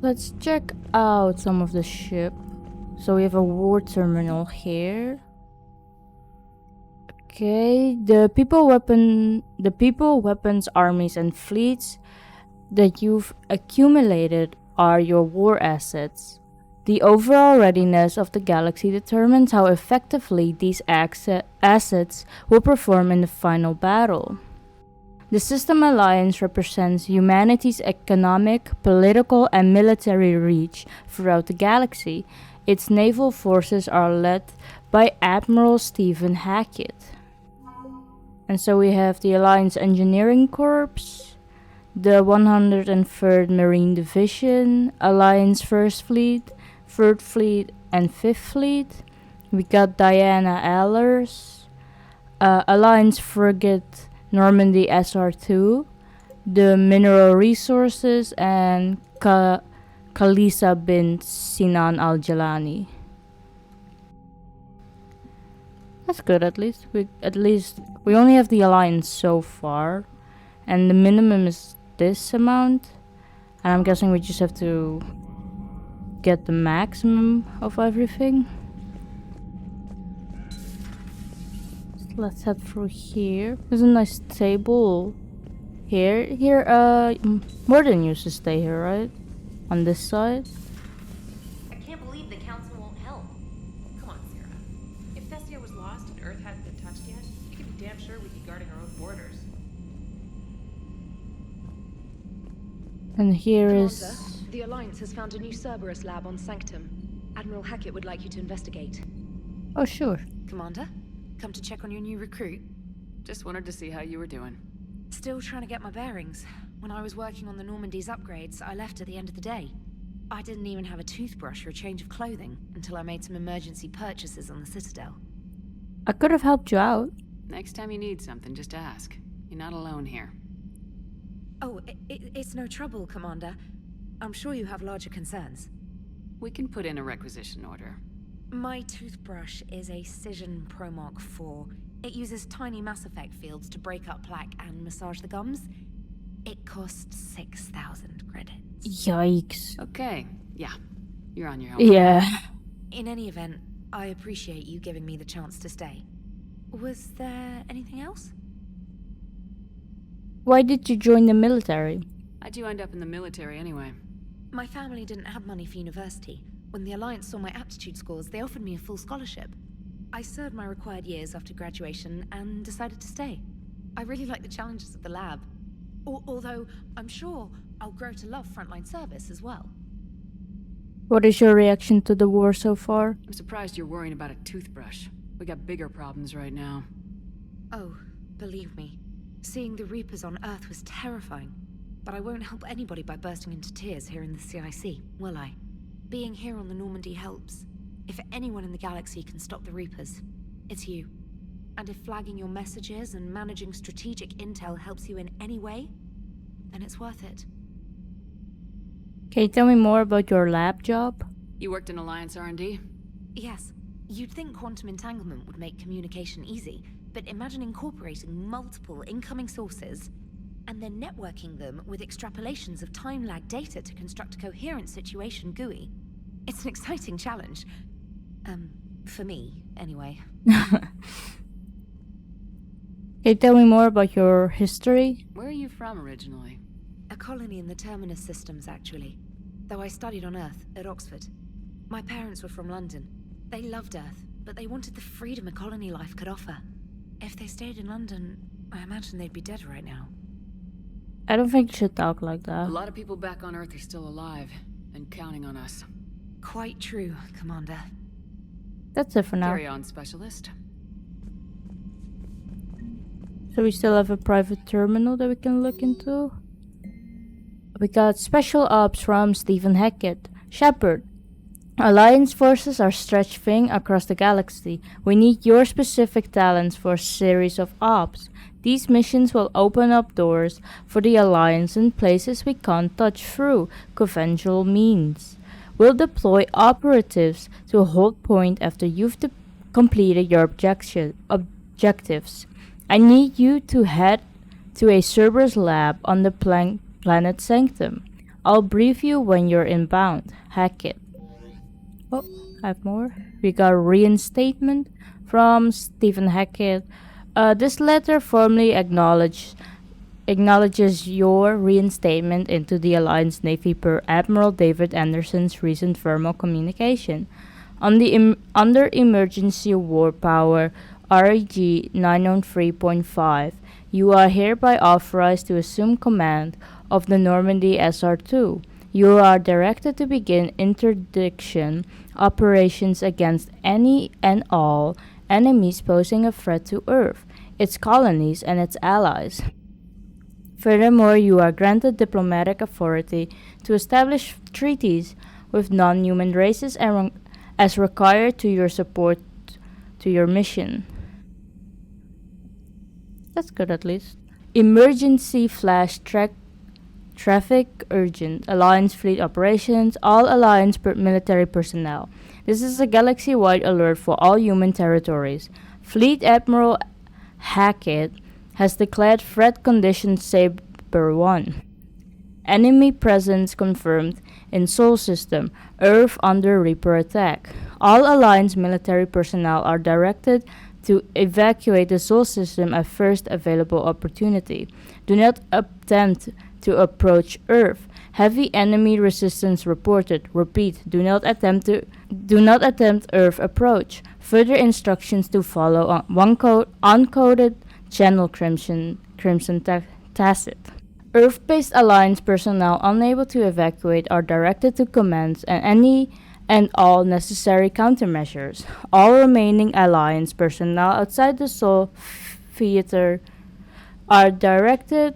Let's check out some of the ship. So we have a war terminal here. Okay, the people, weapons, armies, and fleets that you've accumulated are your war assets. The overall readiness of the galaxy determines how effectively these assets will perform in the final battle. The System Alliance represents humanity's economic, political, and military reach throughout the galaxy. Its naval forces are led by Admiral Stephen Hackett. And so we have the Alliance Engineering Corps, the 103rd Marine Division, Alliance 1st Fleet, 3rd Fleet, and 5th Fleet. We got Diana Allers, Alliance Frigate Normandy SR2, the Mineral Resources, and Khalisa bint Sinan al-Jalani. That's good. At least we only have the alliance so far, and the minimum is this amount, and I'm guessing we just have to get the maximum of everything. So let's head through here. There's a nice table here. Morden used to stay here, right? On this side. I can't believe the council won't help. Come on, Sarah. If Thessia was lost and Earth hadn't been touched yet, you can be damn sure we'd be guarding our own borders. And here Commander, is... the Alliance has found a new Cerberus lab on Sanctum. Admiral Hackett would like you to investigate. Oh, sure. Commander, come to check on your new recruit. Just wanted to see how you were doing. Still trying to get my bearings. When I was working on the Normandy's upgrades, I left at the end of the day. I didn't even have a toothbrush or a change of clothing until I made some emergency purchases on the Citadel. I could have helped you out. Next time you need something, just ask. You're not alone here. Oh, it's no trouble, Commander. I'm sure you have larger concerns. We can put in a requisition order. My toothbrush is a Cision Pro Mark IV. It uses tiny Mass Effect fields to break up plaque and massage the gums. It costs 6,000 credits. Yikes. Okay, yeah. You're on your own. Yeah. In any event, I appreciate you giving me the chance to stay. Was there anything else? Why did you join the military? How'd you end up in the military anyway? My family didn't have money for university. When the Alliance saw my aptitude scores, they offered me a full scholarship. I served my required years after graduation and decided to stay. I really like the challenges of the lab. Although, I'm sure I'll grow to love frontline service as well. What is your reaction to the war so far? I'm surprised you're worrying about a toothbrush. We got bigger problems right now. Oh, believe me, seeing the Reapers on Earth was terrifying. But I won't help anybody by bursting into tears here in the CIC, will I? Being here on the Normandy helps. If anyone in the galaxy can stop the Reapers, it's you. And if flagging your messages and managing strategic intel helps you in any way, then it's worth it. Can you tell me more about your lab job? You worked in Alliance R&D? Yes, you'd think quantum entanglement would make communication easy, but imagine incorporating multiple incoming sources and then networking them with extrapolations of time-lag data to construct a coherent situation GUI. It's an exciting challenge. For me, anyway. Can you tell me more about your history? Where are you from originally? A colony in the Terminus systems, actually. Though I studied on Earth, at Oxford. My parents were from London. They loved Earth, but they wanted the freedom a colony life could offer. If they stayed in London, I imagine they'd be dead right now. I don't think you should talk like A that. lot of people back on Earth are still alive, and counting on us. Quite true, Commander. That's it for now. Carry on, Specialist. So we still have a private terminal that we can look into. We got special ops from Stephen Hackett. Shepard. Alliance forces are stretched thin across the galaxy. We need your specific talents for a series of ops. These missions will open up doors for the Alliance in places we can't touch through conventional means. We'll deploy operatives to a hold point after you've completed your objectives. I need you to head to a Cerberus lab on the planet Sanctum. I'll brief you when you're inbound. Hack it. Oh, I have more. We got a reinstatement from Stephen Hackett. This letter formally acknowledges your reinstatement into the Alliance Navy per Admiral David Anderson's recent verbal communication. Under Emergency War Power REG 903.5, you are hereby authorized to assume command of the Normandy SR2. You are directed to begin interdiction operations against any and all enemies posing a threat to Earth, its colonies, and its allies. Furthermore, you are granted diplomatic authority to establish treaties with non-human races as required to your support to your mission. That's good at least. Emergency flash traffic urgent. Alliance fleet operations. All Alliance military personnel. This is a galaxy-wide alert for all human territories. Fleet Admiral Hackett has declared threat condition Saber 1. Enemy presence confirmed in Sol System. Earth under Reaper attack. All Alliance military personnel are directed to evacuate the Sol System at first available opportunity. Do not attempt to approach Earth. Heavy enemy resistance reported. Repeat, do not attempt Earth approach. Further instructions to follow on uncoded channel Crimson Tacit. Earth-based Alliance personnel unable to evacuate are directed to commence any and all necessary countermeasures. All remaining Alliance personnel outside the Sol Theater are directed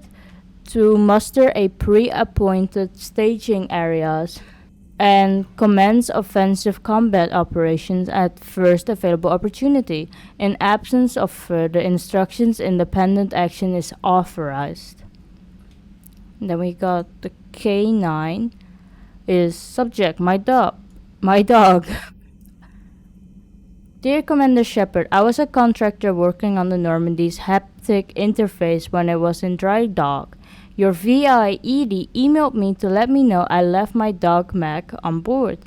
to muster a pre-appointed staging areas and commence offensive combat operations at first available opportunity. In absence of further instructions, independent action is authorized. Then we got the K9 is subject, my dog. Dear Commander Shepard, I was a contractor working on the Normandy's haptic interface when I was in dry dock. Your VI Edie emailed me to let me know I left my dog Mac on board.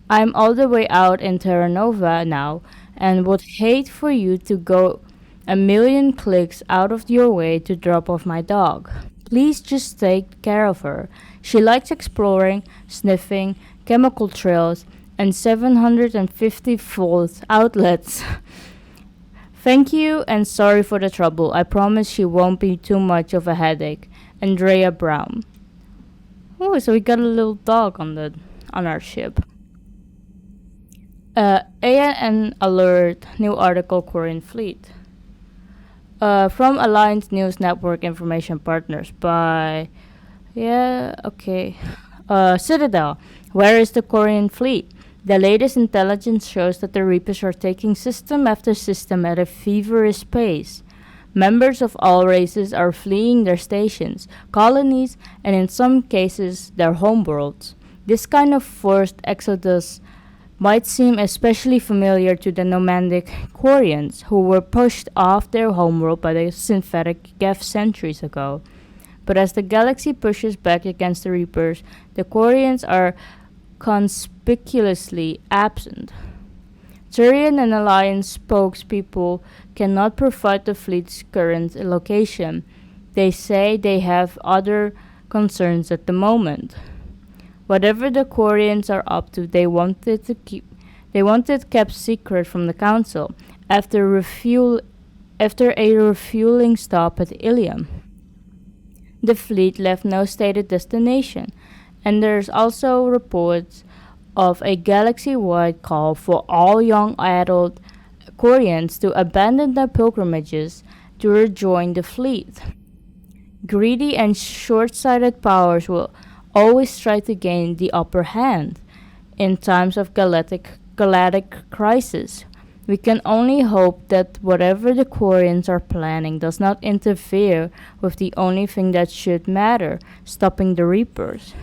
I'm all the way out in Terra Nova now and would hate for you to go a million clicks out of your way to drop off my dog. Please just take care of her. She likes exploring, sniffing, chemical trails, and 750-volt outlets. Thank you and sorry for the trouble. I promise she won't be too much of a headache. Andrea Brown. Oh, so we got a little dog on our ship. AN alert. New article. Korean fleet. From Alliance News Network Information Partners by Citadel. Where is the Korean fleet? The latest intelligence shows that the Reapers are taking system after system at a feverish pace. Members of all races are fleeing their stations, colonies, and in some cases, their homeworlds. This kind of forced exodus might seem especially familiar to the nomadic Quarians, who were pushed off their homeworld by the synthetic Geth centuries ago. But as the galaxy pushes back against the Reapers, the Quarians are conspicuously absent. Turian and Alliance spokespeople cannot provide the fleet's current location. They say they have other concerns at the moment. Whatever the Quarians are up to, they want it kept secret from the Council after a refueling stop at Ilium. The fleet left no stated destination, and there's also reports of a galaxy-wide call for all young adult Quarians to abandon their pilgrimages to rejoin the fleet. Greedy and short-sighted powers will always try to gain the upper hand in times of galactic crisis. We can only hope that whatever the Quarians are planning does not interfere with the only thing that should matter, stopping the Reapers.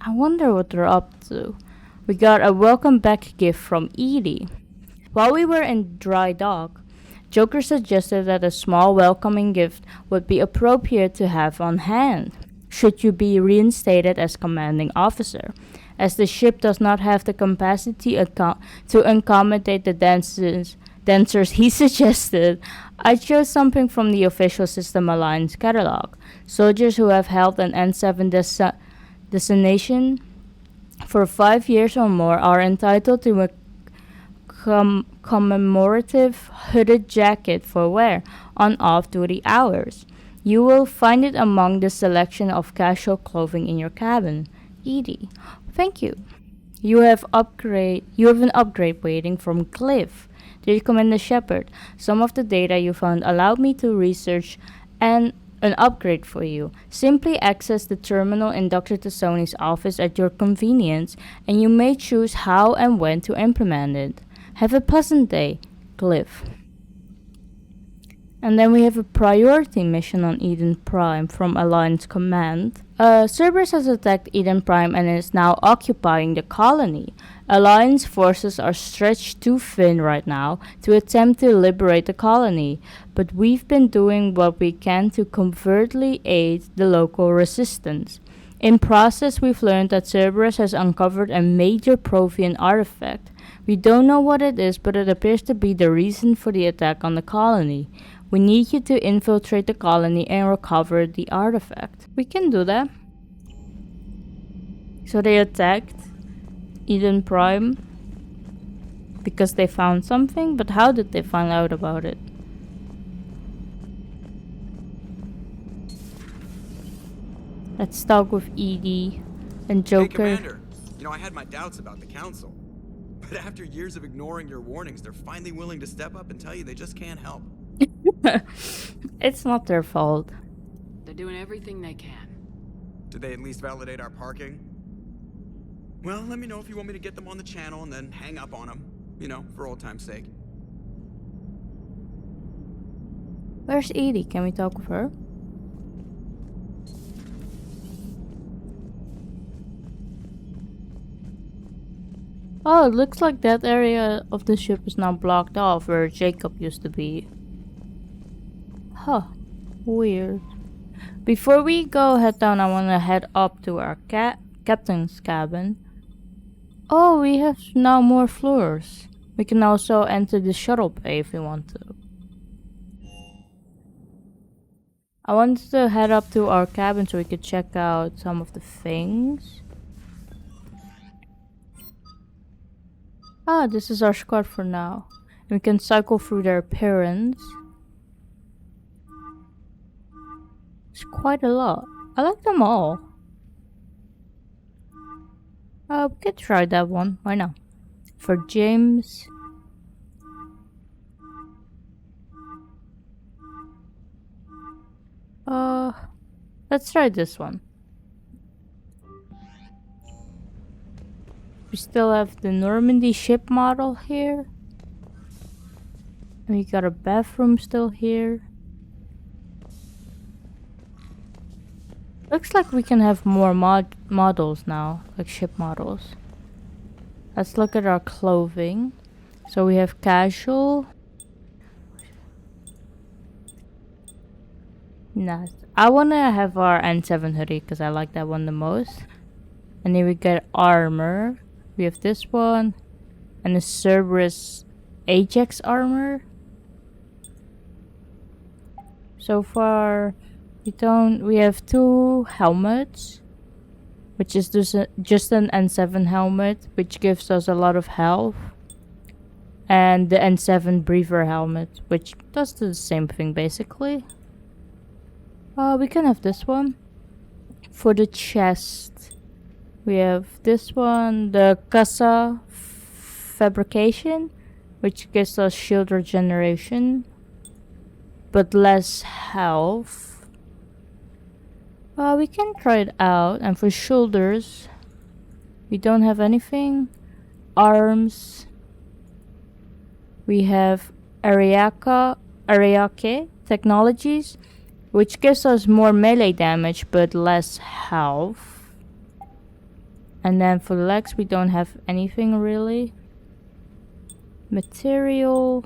I wonder what they're up to. We got a welcome back gift from Edie. While we were in dry dock, Joker suggested that a small welcoming gift would be appropriate to have on hand. should you be reinstated as commanding officer. As the ship does not have the capacity to accommodate the dancers he suggested, I chose something from the official System Alliance catalog. Soldiers who have held an N7 designation for 5 years or more are entitled to a commemorative hooded jacket for wear on off-duty hours. You will find it among the selection of casual clothing in your cabin. Edie, thank you. You have an upgrade waiting from Cliff. Dear Commander Shepard, some of the data you found allowed me to research an upgrade for you. Simply access the terminal in Dr. Tassoni's office at your convenience, and you may choose how and when to implement it. Have a pleasant day, Cliff. And then we have a priority mission on Eden Prime from Alliance Command. Cerberus has attacked Eden Prime and is now occupying the colony. Alliance forces are stretched too thin right now to attempt to liberate the colony, but we've been doing what we can to covertly aid the local resistance. In process, we've learned that Cerberus has uncovered a major Prothean artifact. We don't know what it is, but it appears to be the reason for the attack on the colony. We need you to infiltrate the colony and recover the artifact. We can do that. So they attacked Eden Prime because they found something, but how did they find out about it? Let's talk with Edie and Joker. Hey, Commander. You know, I had my doubts about the Council. But after years of ignoring your warnings, they're finally willing to step up and tell you they just can't help. It's not their fault. They're doing everything they can. Did they at least validate our parking? Well, let me know if you want me to get them on the channel and then hang up on them. You know, for old time's sake. Where's Edie? Can we talk with her? Oh, it looks like that area of the ship is now blocked off where Jacob used to be. Huh. Weird. Before we go head down, I want to head up to our captain's cabin. Oh, we have now more floors. We can also enter the shuttle bay if we want to. I wanted to head up to our cabin so we could check out some of the things. Ah, this is our squad for now. And we can cycle through their appearance. It's quite a lot. I like them all. We could try that one. Why not? For James. Let's try this one. We still have the Normandy ship model here. And we got a bathroom still here. Looks like we can have more models now, like ship models. Let's look at our clothing. So we have casual. Nice. I wanna have our N7 hoodie because I like that one the most. And then we get armor. We have this one. And the Cerberus Ajax armor. So far, we have 2 helmets. Which is just an N7 helmet, which gives us a lot of health. And the N7 breather helmet, which does the same thing basically. We can have this one. For the chest, we have this one, the Casa fabrication, which gives us shield regeneration, but less health. We can try it out. And for shoulders, we don't have anything. Arms, we have Ariake Technologies, which gives us more melee damage but less health. And then for legs, we don't have anything really. Material,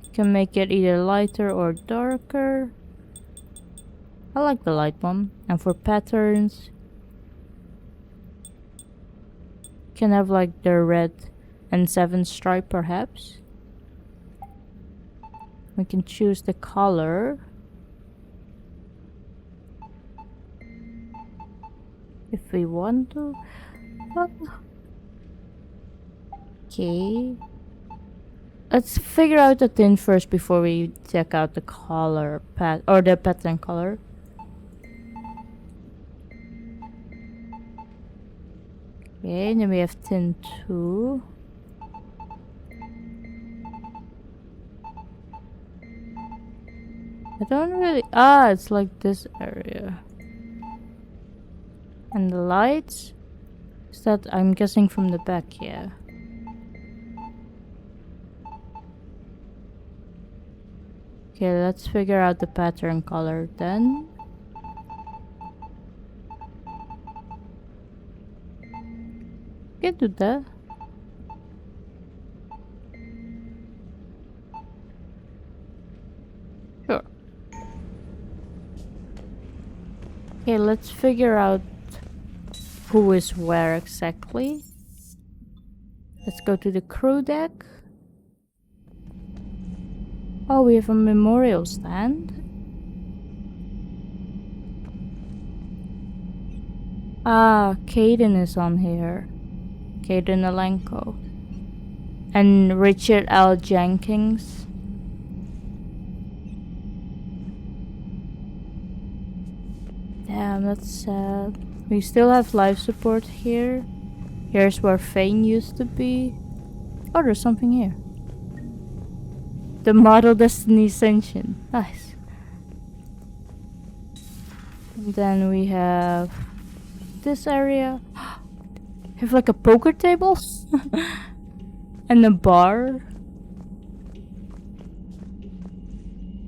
you can make it either lighter or darker. I like the light one. And for patterns, can have like the red and 7 stripe perhaps. We can choose the color. If we want to. Okay. Let's figure out the tint first before we check out the color or the pattern color. Okay, then we have tint 2. I don't really. It's like this area. And the lights? Is that, I'm guessing, from the back, yeah. Okay, let's figure out the pattern color then. Can do that. Sure. Okay, let's figure out who is where exactly. Let's go to the crew deck. Oh, we have a memorial stand. Caden is on here. Caden Alenko. And Richard L. Jenkins. Damn, that's sad. We still have life support here. Here's where Fane used to be. Oh, there's something here. The Model Destiny Ascension. Nice. And then we have this area. We have like a poker table. And a bar.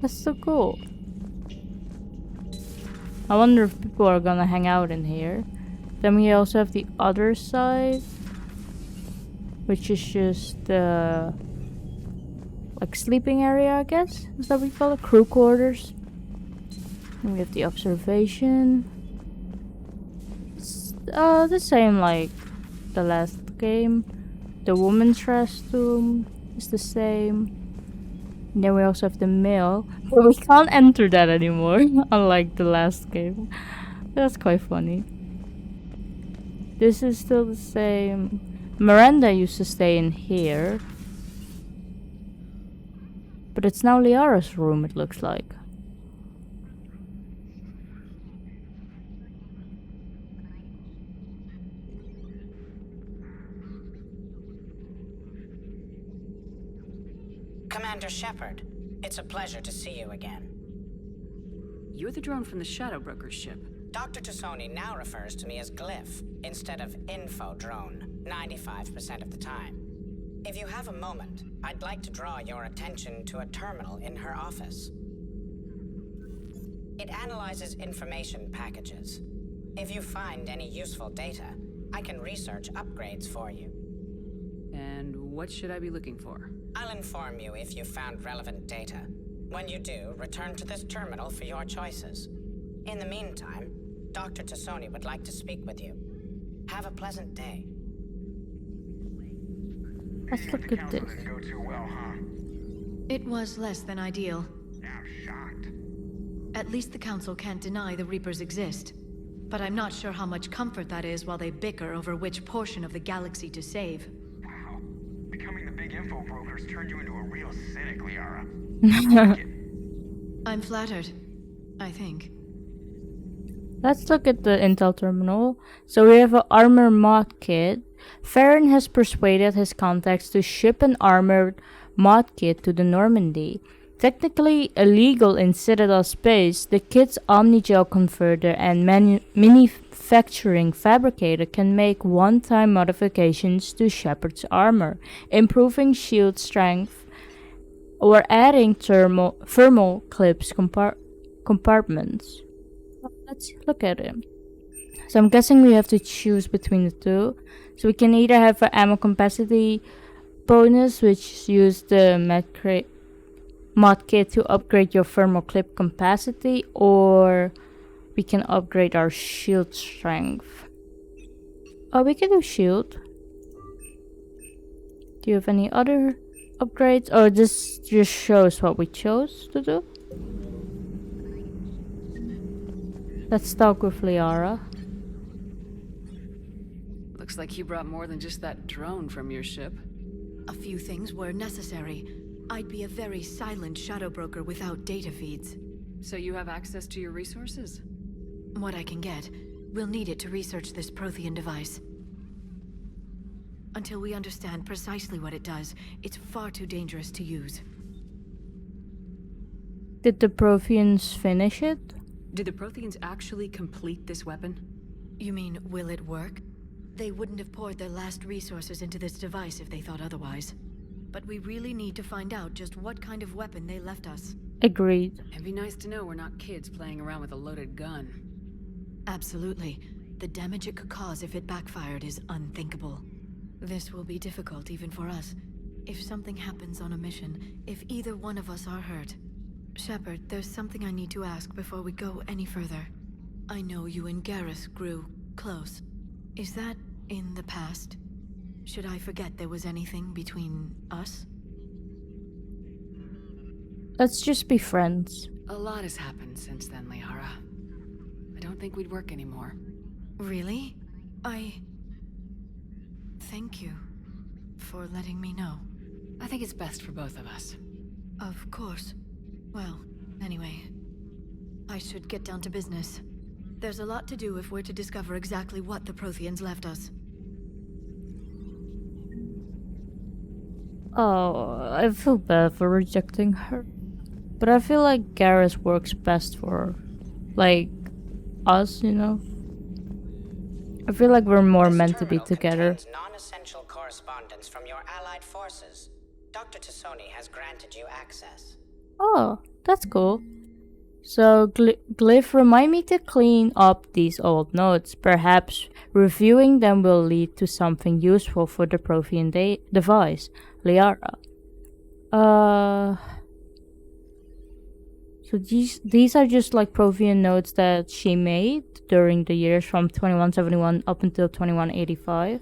That's so cool. I wonder if people are gonna hang out in here. Then we also have the other side, which is just the like sleeping area, I guess. Is that what we call it? Crew quarters. And we have the observation. It's the same like the last game. The woman's restroom is the same. And then we also have the mill. But we can't enter that anymore, unlike the last game. That's quite funny. This is still the same. Miranda used to stay in here. But it's now Liara's room, it looks like. Commander Shepard, it's a pleasure to see you again. You're the drone from the Shadow Broker's ship. Dr. Tassoni now refers to me as Glyph instead of Info Drone, 95% of the time. If you have a moment, I'd like to draw your attention to a terminal in her office. It analyzes information packages. If you find any useful data, I can research upgrades for you. And what should I be looking for? I'll inform you if you found relevant data. When you do, return to this terminal for your choices. In the meantime, Dr. Tassoni would like to speak with you. Have a pleasant day. Let's look at this. Didn't go too well, huh? It was less than ideal. I'm shocked. At least the Council can't deny the Reapers exist. But I'm not sure how much comfort that is while they bicker over which portion of the galaxy to save. Wow. Becoming the big info brokers turned you into a real cynic, Liara. I like it. I'm flattered. I think. Let's look at the intel terminal. So we have an armor mod kit. Farron has persuaded his contacts to ship an armored mod kit to the Normandy. Technically illegal in Citadel space, the kit's omnigel converter and manufacturing fabricator can make one-time modifications to Shepard's armor, improving shield strength or adding thermal clips compartments. Let's look at it. So I'm guessing we have to choose between the two. So we can either have an ammo capacity bonus, which use the mod kit to upgrade your thermal clip capacity, or we can upgrade our shield strength. Oh, we can do shield. Do you have any other upgrades? Or this just shows what we chose to do? Let's talk with Liara. Looks like you brought more than just that drone from your ship. A few things were necessary. I'd be a very silent shadow broker without data feeds. So you have access to your resources? What I can get. We'll need it to research this Prothean device. Until we understand precisely what it does, it's far too dangerous to use. Did the Protheans finish it? Did the Protheans actually complete this weapon? You mean, will it work? They wouldn't have poured their last resources into this device if they thought otherwise. But we really need to find out just what kind of weapon they left us. Agreed. It'd be nice to know we're not kids playing around with a loaded gun. Absolutely. The damage it could cause if it backfired is unthinkable. This will be difficult even for us. If something happens on a mission, if either one of us are hurt. Shepard, there's something I need to ask before we go any further. I know you and Garrus grew close. Is that in the past? Should I forget there was anything between us? Let's just be friends. A lot has happened since then, Liara. I don't think we'd work anymore. Really? Thank you for letting me know. I think it's best for both of us. Of course. Well, anyway, I should get down to business. There's a lot to do if we're to discover exactly what the Protheans left us. Oh, I feel bad for rejecting her. But I feel like Garrus works best for, like, us, you know? I feel like we're more meant to be together. Non-essential correspondence from your allied forces. Dr. Tassoni has granted you access. Oh, that's cool. So, Glyph, remind me to clean up these old notes. Perhaps reviewing them will lead to something useful for the Prothean device. Liara. So these are just like Prothean notes that she made during the years from 2171 up until 2185.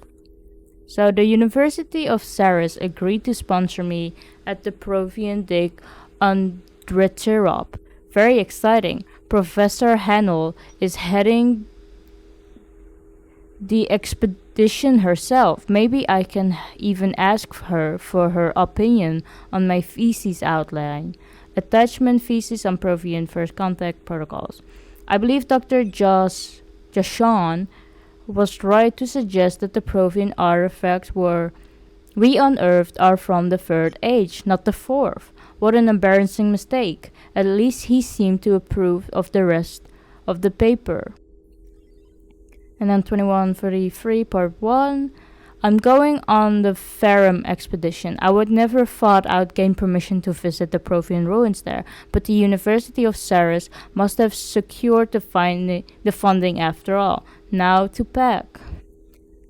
So the University of Saris agreed to sponsor me at the Prothean dig on Dretirop. Very exciting. Professor Hannel is heading the expedition herself. Maybe I can even ask her for her opinion on my thesis outline. Attachment thesis on Prothean First Contact Protocols. I believe Dr. Jashan was right to suggest that the Prothean artifacts we unearthed are from the Third Age, not the Fourth. What an embarrassing mistake. At least he seemed to approve of the rest of the paper. And then 2133 part 1. I'm going on the Farum expedition. I would never thought I'd gain permission to visit the Prothean ruins there, but the University of Saris must have secured the funding after all. Now to pack.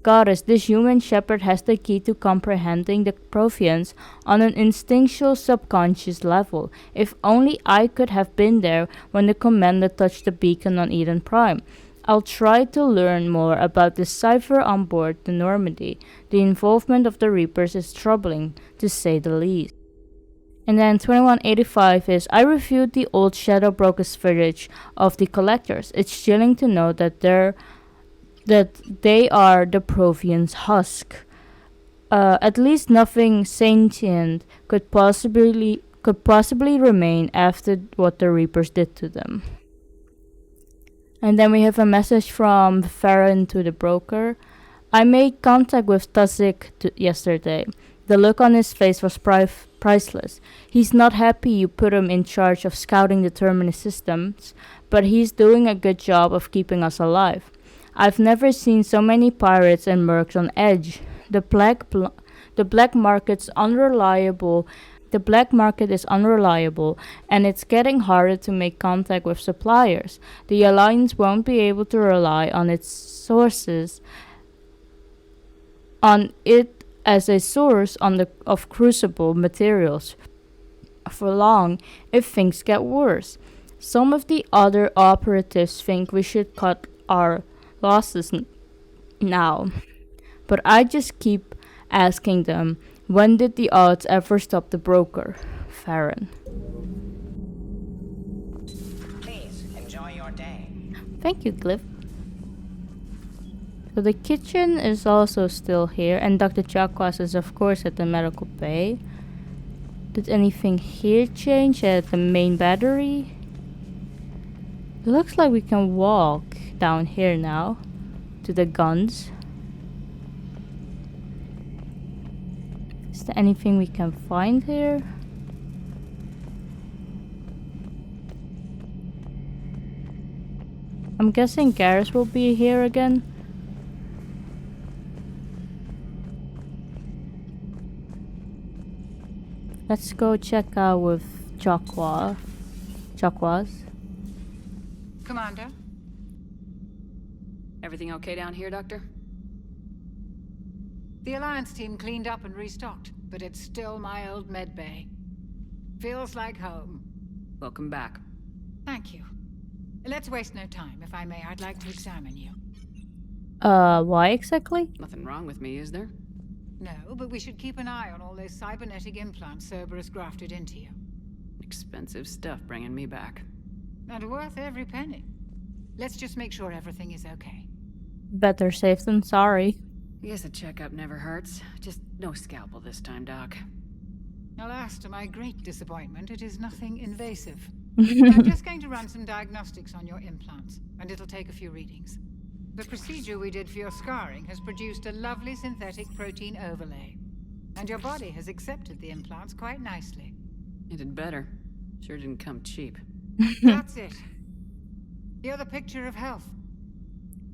Goddess, this human shepherd has the key to comprehending the Protheans on an instinctual subconscious level. If only I could have been there when the commander touched the beacon on Eden Prime. I'll try to learn more about the cipher on board the Normandy. The involvement of the Reapers is troubling, to say the least. And then 2185 is, I reviewed the old Shadow Broker's footage of the Collectors. It's chilling to know that they are the Prothean's husk. At least nothing sentient could possibly remain after what the Reapers did to them. And then we have a message from Farron to the broker. I made contact with Tazik yesterday. The look on his face was priceless. He's not happy you put him in charge of scouting the Terminus systems, but he's doing a good job of keeping us alive. I've never seen so many pirates and mercs on edge. The black market's unreliable. The black market is unreliable, and it's getting harder to make contact with suppliers. The Alliance won't be able to rely on its sources, on it as a source of crucible materials for long if things get worse. Some of the other operatives think we should cut our losses now, but I just keep asking them, when did the odds ever stop the broker? Farron. Please enjoy your day. Thank you, Cliff. So the kitchen is also still here, and Dr. Chakwas is of course at the medical bay. Did anything here change at the main battery? It looks like we can walk down here now to the guns. Is there anything we can find here? I'm guessing Garrus will be here again. Let's go check out with Chakwas. Commander? Everything okay down here, Doctor? The Alliance team cleaned up and restocked, but it's still my old med bay. Feels like home. Welcome back. Thank you. Let's waste no time. If I may, I'd like to examine you. Why exactly? Nothing wrong with me, is there? No, but we should keep an eye on all those cybernetic implants Cerberus grafted into you. Expensive stuff bringing me back. And worth every penny. Let's just make sure everything is okay. Better safe than sorry. I guess a checkup never hurts. Just no scalpel this time, Doc. Alas, to my great disappointment, it is nothing invasive. I'm just going to run some diagnostics on your implants, and it'll take a few readings. The procedure we did for your scarring has produced a lovely synthetic protein overlay. And your body has accepted the implants quite nicely. It did better. Sure didn't come cheap. That's it. You're the picture of health.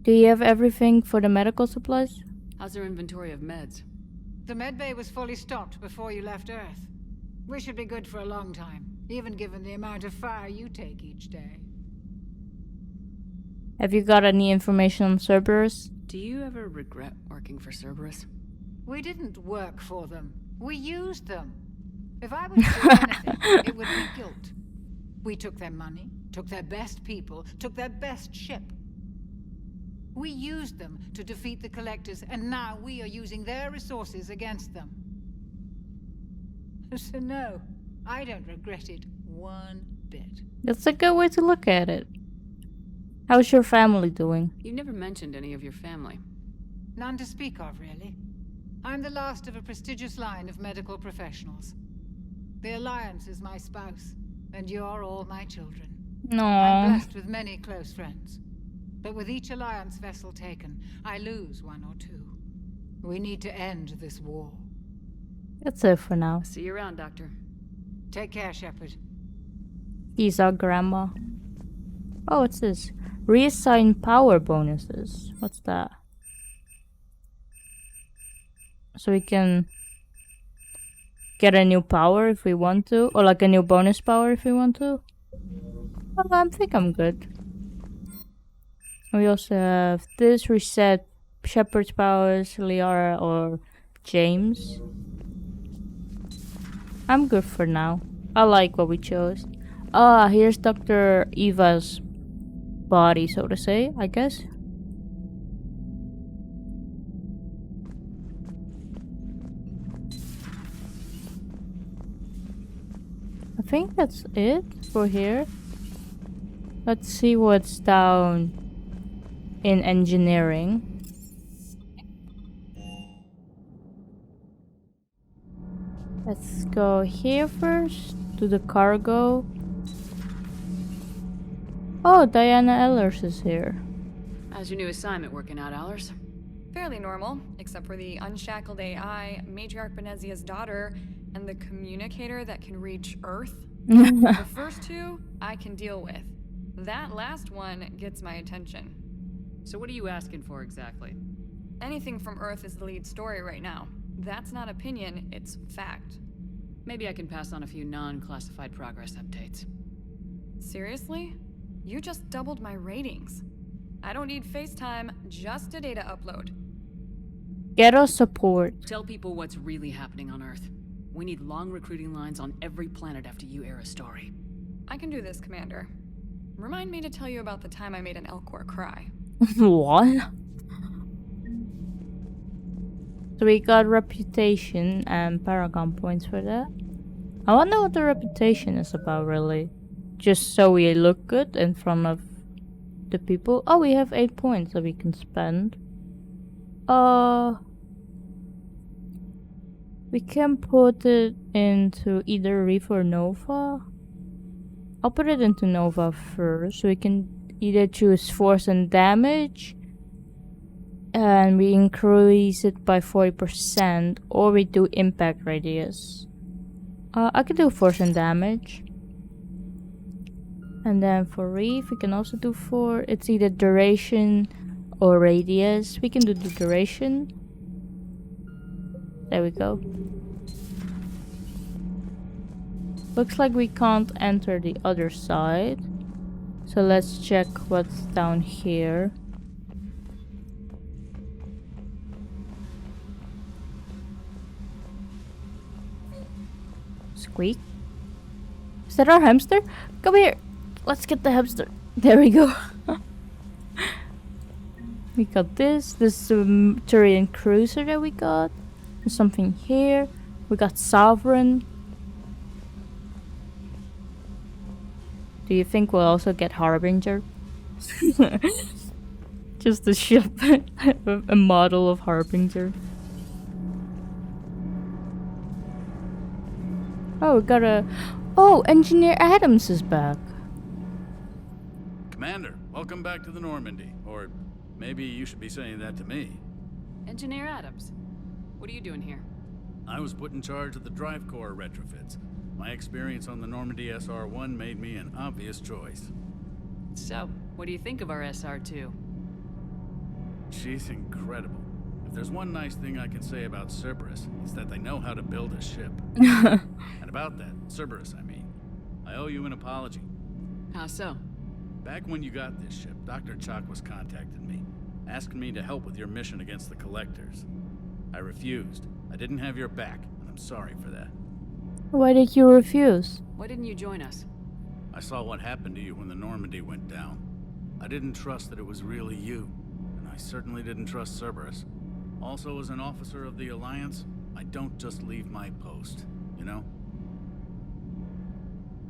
Do you have everything for the medical supplies? How's their inventory of meds? The medbay was fully stocked before you left Earth. We should be good for a long time, even given the amount of fire you take each day. Have you got any information on Cerberus? Do you ever regret working for Cerberus? We didn't work for them. We used them. If I would do anything, it would be guilt. We took their money, took their best people, took their best ship. We used them to defeat the Collectors, and now we are using their resources against them. So no, I don't regret it one bit. That's a good way to look at it. How's your family doing? You never mentioned any of your family. None to speak of, really. I'm the last of a prestigious line of medical professionals. The Alliance is my spouse, and you're all my children. No. I'm blessed with many close friends. But with each Alliance vessel taken, I lose one or two. We need to end this war. That's it for now. See you around, Doctor. Take care, Shepard. Peace out, Grandma. Oh, what's this? Reassign power bonuses. What's that? So we can get a new power if we want to, or like a new bonus power if we want to. Well, I think I'm good. We also have this, reset Shepard's powers, Liara or James. I'm good for now. I like what we chose. Ah, here's Dr. Eva's body, so to say, I guess. I think that's it for here. Let's see what's down in engineering. Let's go here first to the cargo. Oh, Diana Ellers is here. How's your new assignment working out, Allers? Fairly normal, except for the unshackled AI, Matriarch Benezia's daughter, and the communicator that can reach Earth. The first two, I can deal with. That last one gets my attention. So what are you asking for exactly? Anything from Earth is the lead story right now. That's not opinion, it's fact. Maybe I can pass on a few non-classified progress updates. Seriously? You just doubled my ratings. I don't need FaceTime, just a data upload. Get us support. Tell people what's really happening on Earth. We need long recruiting lines on every planet after you air a story. I can do this, Commander. remind me to tell you about the time I made an Elcor cry. What? So we got reputation and Paragon points for that. I wonder what the reputation is about, really. Just so we look good in front of the people. Oh, we have 8 points that we can spend. We can put it into either Reef or Nova. I'll put it into Nova first. So we can either choose force and damage, and we increase it by 40%, or we do impact radius. I could do force and damage. And then for Reef, we can also do it's either duration or radius. We can do the duration. There we go. Looks like we can't enter the other side. So let's check what's down here. Squeak. Is that our hamster? Come here. Let's get the hamster. There we go. We got this. This is the Turian cruiser that we got. There's something here. We got Sovereign. Do you think we'll also get Harbinger? Just a ship. A model of Harbinger. Oh, we got a... Oh, Engineer Adams is back. Commander, welcome back to the Normandy. Or maybe you should be saying that to me. Engineer Adams, what are you doing here? I was put in charge of the drive core retrofits. My experience on the Normandy SR-1 made me an obvious choice. So, what do you think of our SR-2? She's incredible. If there's one nice thing I can say about Cerberus, it's that they know how to build a ship. And about that, Cerberus, I mean. I owe you an apology. How so? Back when you got this ship, Dr. Chakwas contacted me, asking me to help with your mission against the Collectors. I refused. I didn't have your back, and I'm sorry for that. Why did you refuse? Why didn't you join us? I saw what happened to you when the Normandy went down. I didn't trust that it was really you, and I certainly didn't trust Cerberus. Also, as an officer of the Alliance, I don't just leave my post, you know?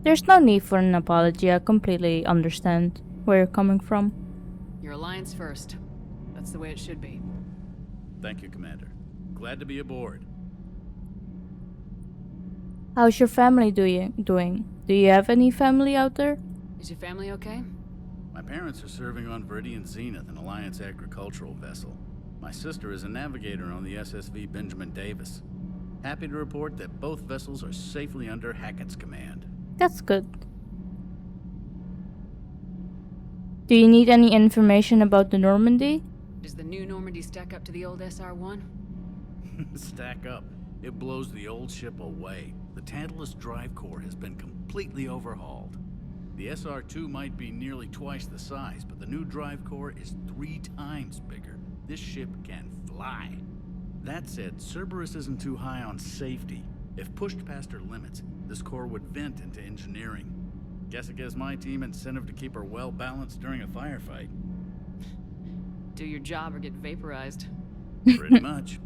There's no need for an apology. I completely understand where you're coming from. Your Alliance first. That's the way it should be. Thank you, Commander. Glad to be aboard. How's your family doing? Do you have any family out there? Is your family okay? My parents are serving on Viridian Zenith, an Alliance agricultural vessel. My sister is a navigator on the SSV Benjamin Davis. Happy to report that both vessels are safely under Hackett's command. That's good. Do you need any information about the Normandy? Does the new Normandy stack up to the old SR-1? Stack up. It blows the old ship away. The Tantalus drive core has been completely overhauled. The SR-2 might be nearly twice the size, but the new drive core is 3 times bigger. This ship can fly. That said, Cerberus isn't too high on safety. If pushed past her limits, this core would vent into engineering. Guess it gives my team incentive to keep her well balanced during a firefight. Do your job or get vaporized. Pretty much.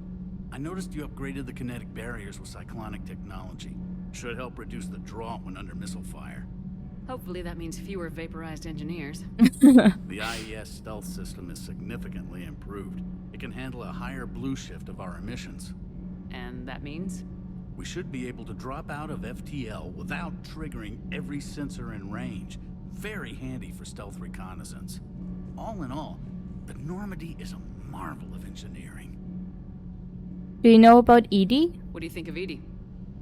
I noticed you upgraded the kinetic barriers with cyclonic technology. Should help reduce the draw when under missile fire. Hopefully that means fewer vaporized engineers. The IES stealth system is significantly improved. It can handle a higher blue shift of our emissions. And that means? We should be able to drop out of FTL without triggering every sensor in range. Very handy for stealth reconnaissance. All in all, the Normandy is a marvel of engineering. Do you know about Edie? What do you think of Edie?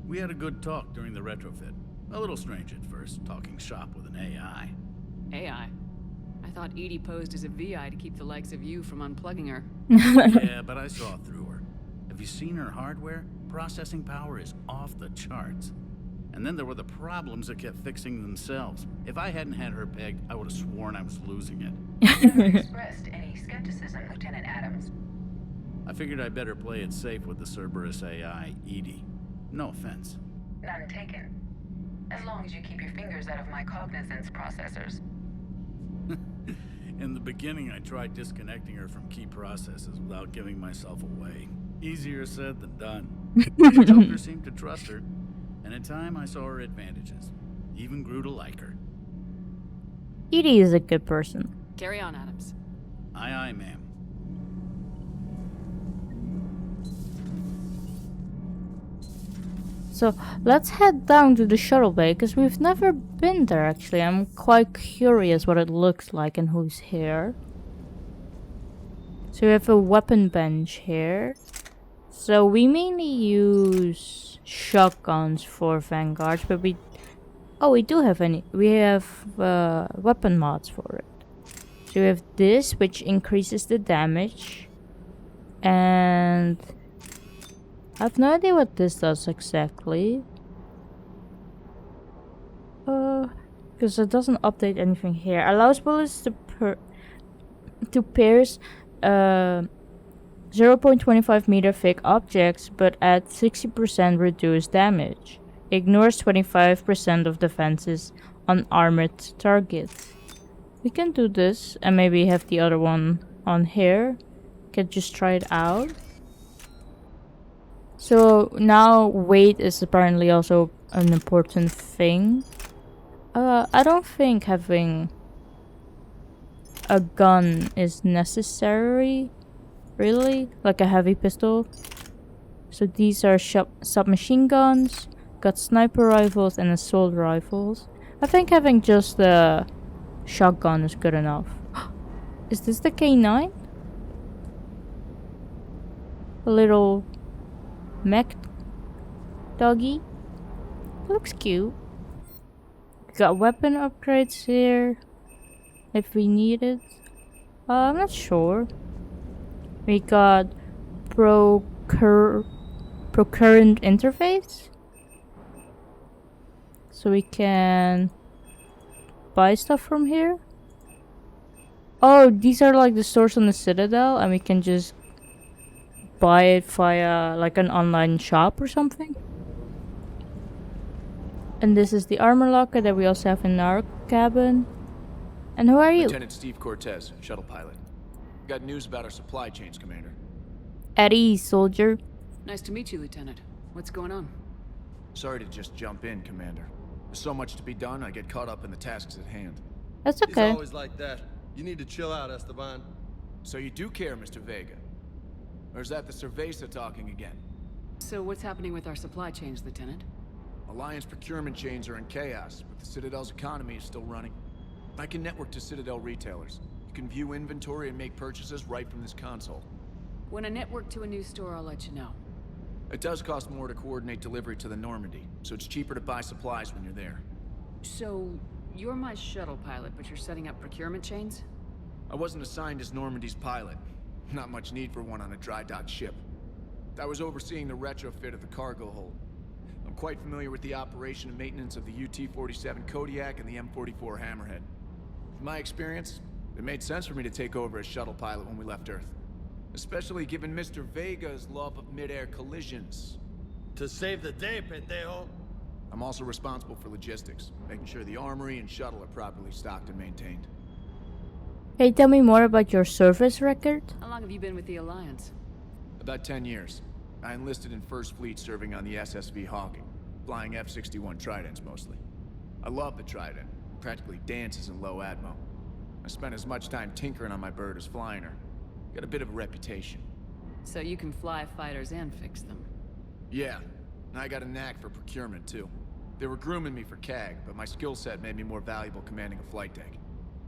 We had a good talk during the retrofit. A little strange at first, talking shop with an AI. AI? I thought Edie posed as a VI to keep the likes of you from unplugging her. Yeah, but I saw through her. Have you seen her hardware? Processing power is off the charts. And then there were the problems that kept fixing themselves. If I hadn't had her pegged, I would have sworn I was losing it. You never expressed any skepticism, Lieutenant Adams. I figured I'd better play it safe with the Cerberus AI, Edie. No offense. None taken. As long as you keep your fingers out of my cognizance processors. In the beginning, I tried disconnecting her from key processes without giving myself away. Easier said than done. The Joker seemed to trust her, and in time I saw her advantages. Even grew to like her. Edie is a good person. Carry on, Adams. Aye, aye, ma'am. So let's head down to the shuttle bay, because we've never been there actually. I'm quite curious what it looks like and who's here. So we have a weapon bench here. So we mainly use shotguns for vanguards, but we do have weapon mods for it. So we have this, which increases the damage, and I have no idea what this does exactly. Because it doesn't update anything here. Allows bullets to pierce 0.25 meter thick objects, but at 60% reduced damage. Ignores 25% of defenses on armored targets. We can do this and maybe have the other one on here. Can just try it out. So now weight is apparently also an important thing. I don't think having a gun is necessary, really, like a heavy pistol. So these are submachine guns, got sniper rifles and assault rifles. I think having just the shotgun is good enough. Is this the K9? A little mech doggy. Looks cute. Got weapon upgrades here if we need it. I'm not sure. We got procurement interface, so we can buy stuff from here. Oh, these are like the stores on the Citadel, and we can just buy it via like an online shop or something. And this is the armor locker that we also have in our cabin. And who are you? Lieutenant Steve Cortez, shuttle pilot. Got news about our supply chains, Commander. At ease, soldier. Nice to meet you, Lieutenant. What's going on? Sorry to just jump in, Commander. There's so much to be done, I get caught up in the tasks at hand. That's It's okay. always like that. You need to chill out, Esteban. So you do care, Mr. Vega? Or is that the Cerveza talking again? So what's happening with our supply chains, Lieutenant? Alliance procurement chains are in chaos, but the Citadel's economy is still running. I can network to Citadel retailers. You can view inventory and make purchases right from this console. When I network to a new store, I'll let you know. It does cost more to coordinate delivery to the Normandy, so it's cheaper to buy supplies when you're there. So, you're my shuttle pilot, but you're setting up procurement chains? I wasn't assigned as Normandy's pilot. Not much need for one on a dry dock ship. I was overseeing the retrofit of the cargo hold. I'm quite familiar with the operation and maintenance of the UT-47 Kodiak and the M44 Hammerhead. From my experience, it made sense for me to take over as shuttle pilot when we left Earth. Especially given Mr. Vega's love of mid-air collisions. To save the day, pendejo. I'm also responsible for logistics, making sure the armory and shuttle are properly stocked and maintained. Can you tell me more about your service record? How long have you been with the Alliance? About 10 years. I enlisted in First Fleet serving on the SSV Hawking, flying F-61 Tridents mostly. I love the Trident, practically dances in low atmo. I spent as much time tinkering on my bird as flying her. Got a bit of a reputation. So you can fly fighters and fix them? Yeah, and I got a knack for procurement too. They were grooming me for CAG, but my skill set made me more valuable commanding a flight deck.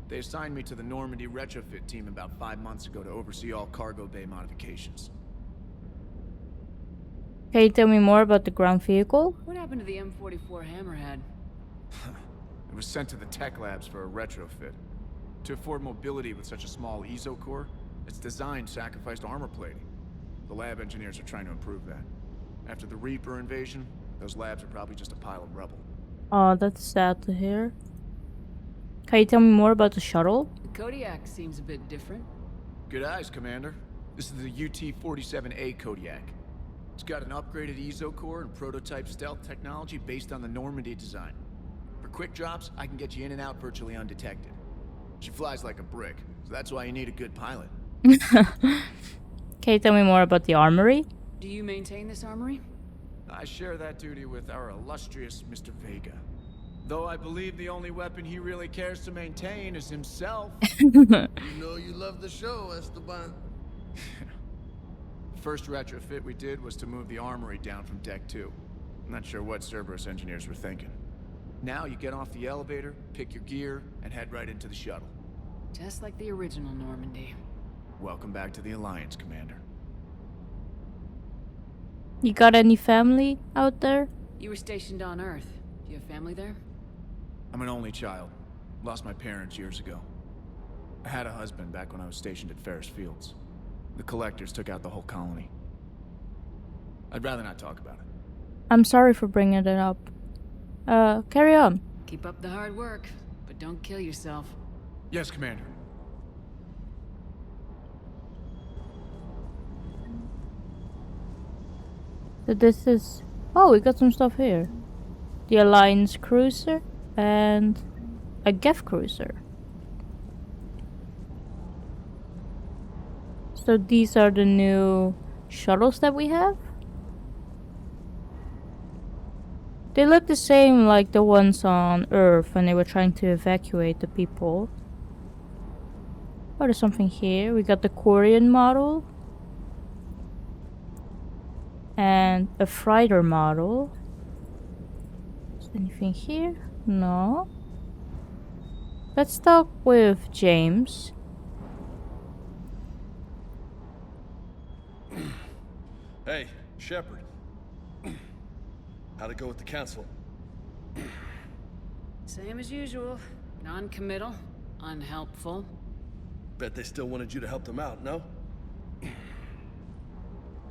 They assigned me to the Normandy retrofit team about 5 months ago to oversee all cargo bay modifications. Can you tell me more about the ground vehicle? What happened to the M44 Hammerhead? It was sent to the tech labs for a retrofit. To afford mobility with such a small ESO core, its design sacrificed armor plating. The lab engineers are trying to improve that. After the Reaper invasion, those labs are probably just a pile of rubble. Oh, that's sad to hear. Can you tell me more about the shuttle? The Kodiak seems a bit different. Good eyes, Commander. This is the UT-47A Kodiak. It's got an upgraded ESO core and prototype stealth technology based on the Normandy design. For quick drops, I can get you in and out virtually undetected. She flies like a brick, so that's why you need a good pilot. Can you tell me more about the armory? Do you maintain this armory? I share that duty with our illustrious Mr. Vega. Though I believe the only weapon he really cares to maintain is himself. You know you love the show, Esteban. The first retrofit we did was to move the armory down from Deck 2. I'm not sure what Cerberus engineers were thinking. Now you get off the elevator, pick your gear, and head right into the shuttle. Just like the original Normandy. Welcome back to the Alliance, Commander. You got any family out there? You were stationed on Earth. Do you have family there? I'm an only child. Lost my parents years ago. I had a husband back when I was stationed at Ferris Fields. The Collectors took out the whole colony. I'd rather not talk about it. I'm sorry for bringing it up. Carry on. Keep up the hard work, but don't kill yourself. Yes, Commander. So this is... Oh, we got some stuff here. The Alliance cruiser and a Geth cruiser. So these are the new shuttles that we have? They look the same like the ones on Earth when they were trying to evacuate the people. Oh, there's something here. We got the Turian model. And a freighter model. Is there anything here? No. Let's talk with James. Hey, Shepard. How'd it go with the council? Same as usual. Non-committal. Unhelpful. Bet they still wanted you to help them out, no?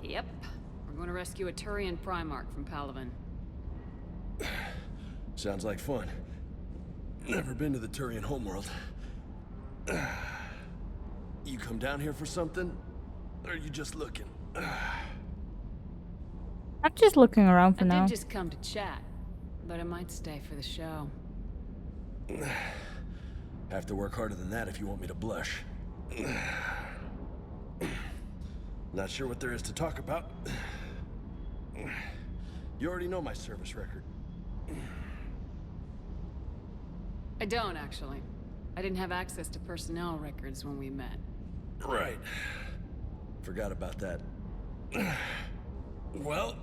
Yep. We're going to rescue a Turian Primarch from Palaven. Sounds like fun. Never been to the Turian homeworld. You come down here for something? Or are you just looking? I'm just looking around for I now. did just come to chat, but I might stay for the show. Have to work harder than that if you want me to blush. Not sure what there is to talk about. You already know my service record. I don't, actually. I didn't have access to personnel records when we met. Right. Forgot about that. Well...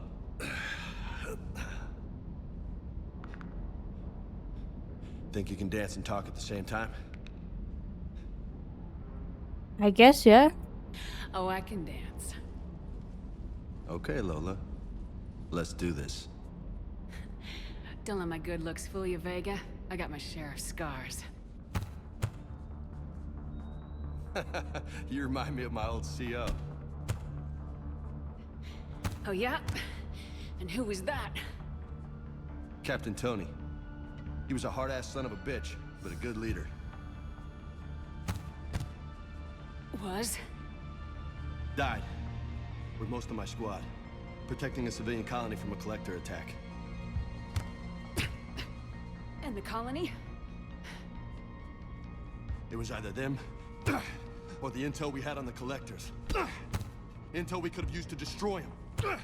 Think you can dance and talk at the same time? I guess, yeah. Oh, I can dance. Okay, Lola. Let's do this. Don't let my good looks fool you, Vega. I got my share of scars. You remind me of my old CO. Oh, yeah? And who was that? Captain Tony. He was a hard-ass son of a bitch, but a good leader. Was? Died. With most of my squad. Protecting a civilian colony from a collector attack. And the colony? It was either them, or the intel we had on the collectors. Intel we could have used to destroy them.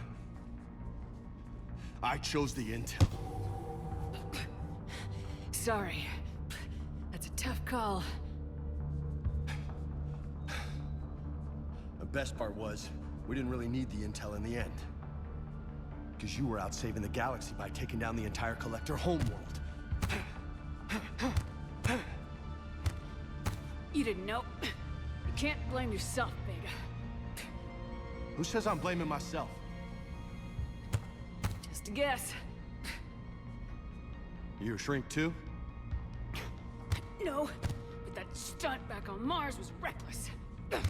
I chose the intel. Sorry. That's a tough call. The best part was, we didn't really need the intel in the end. Because you were out saving the galaxy by taking down the entire collector homeworld. You didn't know. You can't blame yourself, Vega. Who says I'm blaming myself? Just a guess. You a shrink too? No, but that stunt back on Mars was reckless. You're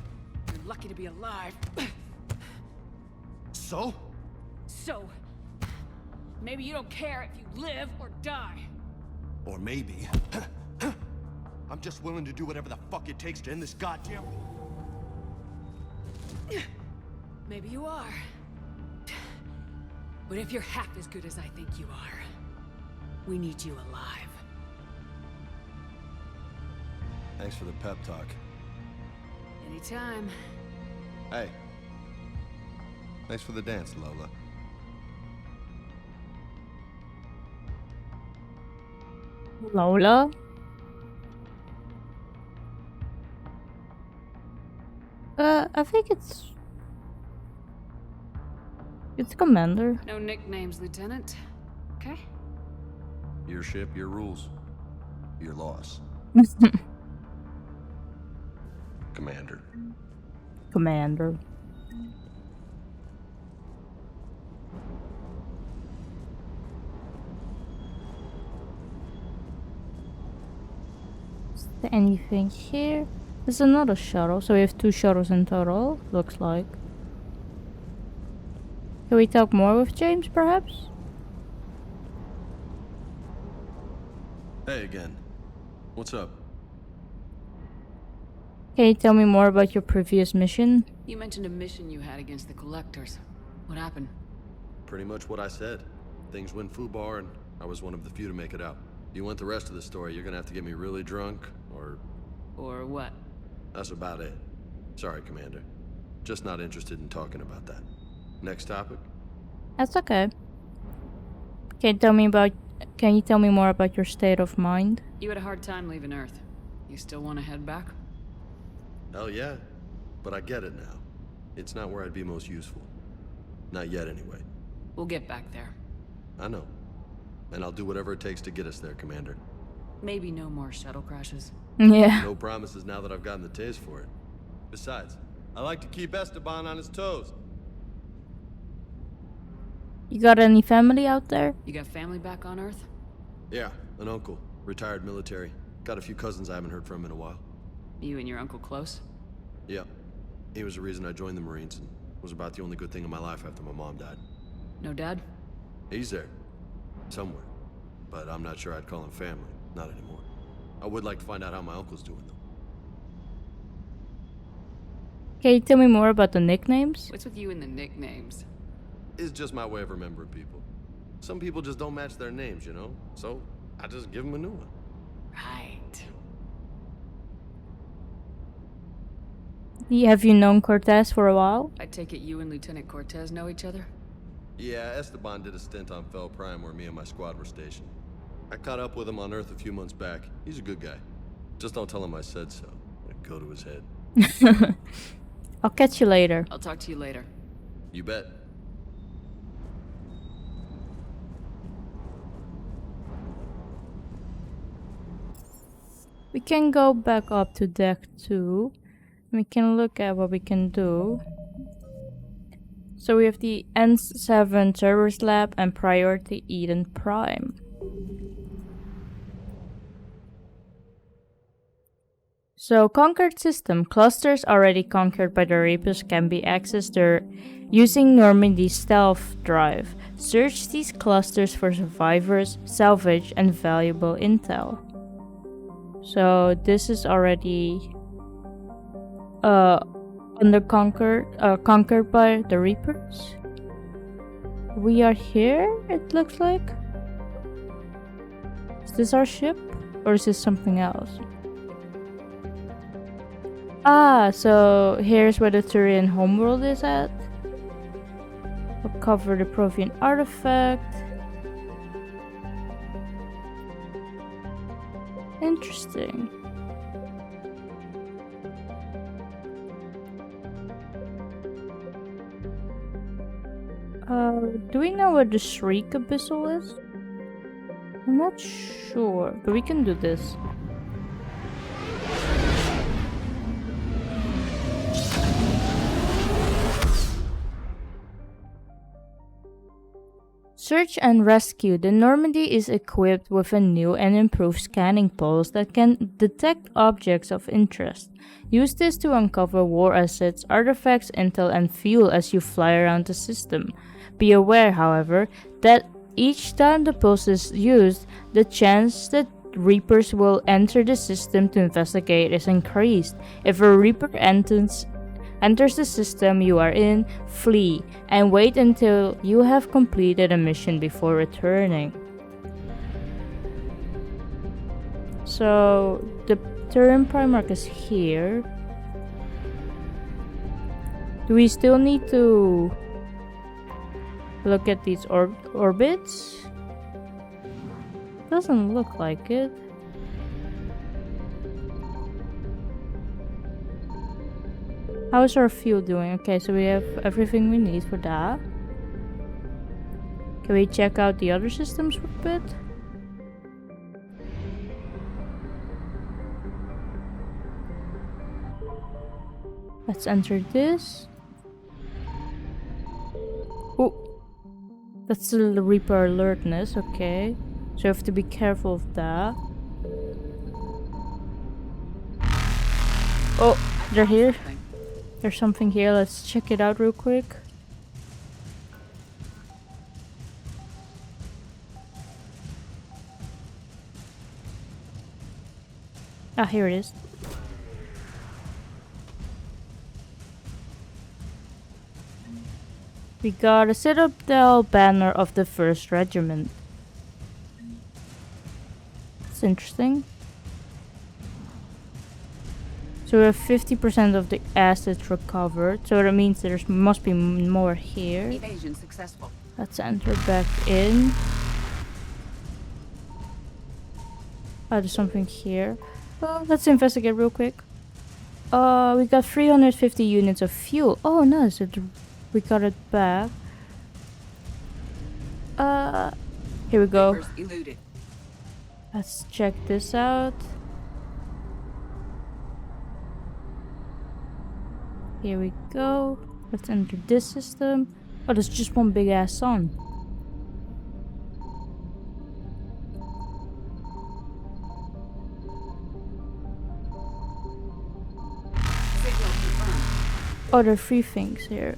lucky to be alive. So? So, maybe you don't care if you live or die. Or maybe... I'm just willing to do whatever the fuck it takes to end this goddamn... Maybe you are. But if you're half as good as I think you are, we need you alive. Thanks for the pep talk. Anytime. Hey. Thanks for the dance, Lola. Lola? I think it's Commander. No nicknames, Lieutenant. Okay? Your ship, your rules. Your loss. Commander. Commander. Is there anything here? There's another shuttle, so we have 2 shuttles in total, looks like. Can we talk more with James, perhaps? Hey again. What's up? Can you tell me more about your previous mission? You mentioned a mission you had against the Collectors. What happened? Pretty much what I said. Things went foobar and I was one of the few to make it out. You want the rest of the story, you're gonna have to get me really drunk, or... Or what? That's about it. Sorry, Commander. Just not interested in talking about that. Next topic? That's okay. Can you tell me more about your state of mind? You had a hard time leaving Earth. You still want to head back? Hell yeah. But I get it now. It's not where I'd be most useful. Not yet, anyway. We'll get back there. I know. And I'll do whatever it takes to get us there, Commander. Maybe no more shuttle crashes. Yeah. No promises now that I've gotten the taste for it. Besides, I like to keep Esteban on his toes. You got any family out there? You got family back on Earth? Yeah, an uncle. Retired military. Got a few cousins I haven't heard from in a while. You and your uncle close? Yeah. He was the reason I joined the Marines and was about the only good thing in my life after my mom died. No dad? He's there. Somewhere. But I'm not sure I'd call him family. Not anymore. I would like to find out how my uncle's doing, though. Can you tell me more about the nicknames? What's with you and the nicknames? It's just my way of remembering people. Some people just don't match their names, you know? So, I just give them a new one. Right. Have you known Cortez for a while? I take it you and Lieutenant Cortez know each other? Yeah, Esteban did a stint on Fel Prime where me and my squad were stationed. I caught up with him on Earth a few months back. He's a good guy. Just don't tell him I said so. It'd go to his head. I'll catch you later. I'll talk to you later. You bet. We can go back up to deck 2. We can look at what we can do. So we have the N7 Cerberus Lab and Priority Eden Prime. So conquered system. Clusters already conquered by the Reapers can be accessed using Normandy's stealth drive. Search these clusters for survivors, salvage, and valuable intel. So this is already conquered by the Reapers. We are here, it looks like. Is this our ship? Or is this something else? Ah, so here's where the Turian homeworld is at. We'll cover the Prothean artifact. Interesting. Do we know where the Shriek Abyssal is? I'm not sure, but we can do this. Search and rescue. The Normandy is equipped with a new and improved scanning pulse that can detect objects of interest. Use this to uncover war assets, artifacts, intel, and fuel as you fly around the system. Be aware, however, that each time the pulse is used, the chance that Reapers will enter the system to investigate is increased. If a Reaper enters the system you are in, flee, and wait until you have completed a mission before returning. So, Turian Primark is here. Do we still need to look at these orbits? Doesn't look like it. How is our fuel doing? Okay, so we have everything we need for that. Can we check out the other systems for a bit? Let's enter this. Oh, that's the Reaper alertness, okay. So you have to be careful of that. Oh, they're here. There's something here, let's check it out real quick. Ah, here it is. We got a Citadel banner of the 1st Regiment. It's interesting. So we have 50% of the assets recovered. So that means there must be more here. Evasion successful. Let's enter back in. Oh, there's something here. Let's investigate real quick. We got 350 units of fuel. Oh, nice. We got it back. Here we go. Let's check this out. Here we go. Let's enter this system. Oh, there's just one big ass sun. Oh, there are 3 things here.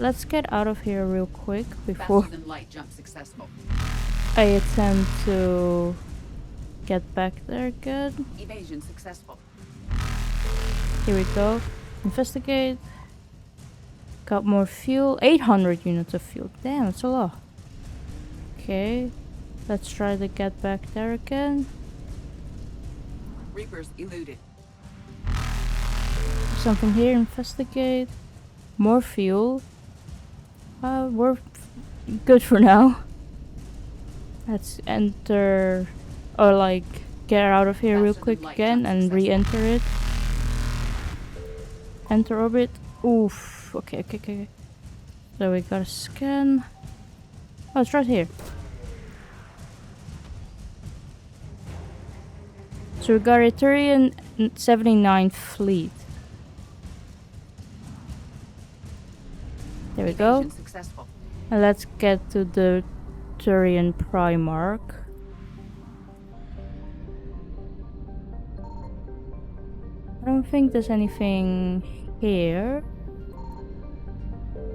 Let's get out of here real quick before light jump successful. I attempt to get back there again. Evasion successful. Here we go. Investigate. Got more fuel. 800 units of fuel. Damn, that's a lot. Okay. Let's try to get back there again. Reapers eluded. Something here. Investigate. More fuel. We're good for now. Let's enter, or like get out of here real quick again and re-enter it. Enter orbit. Oof. Okay. So we gotta scan. Oh, it's right here. So we got a Turian 79 fleet. There we go. And let's get to the Turian Primark. I don't think there's anything here.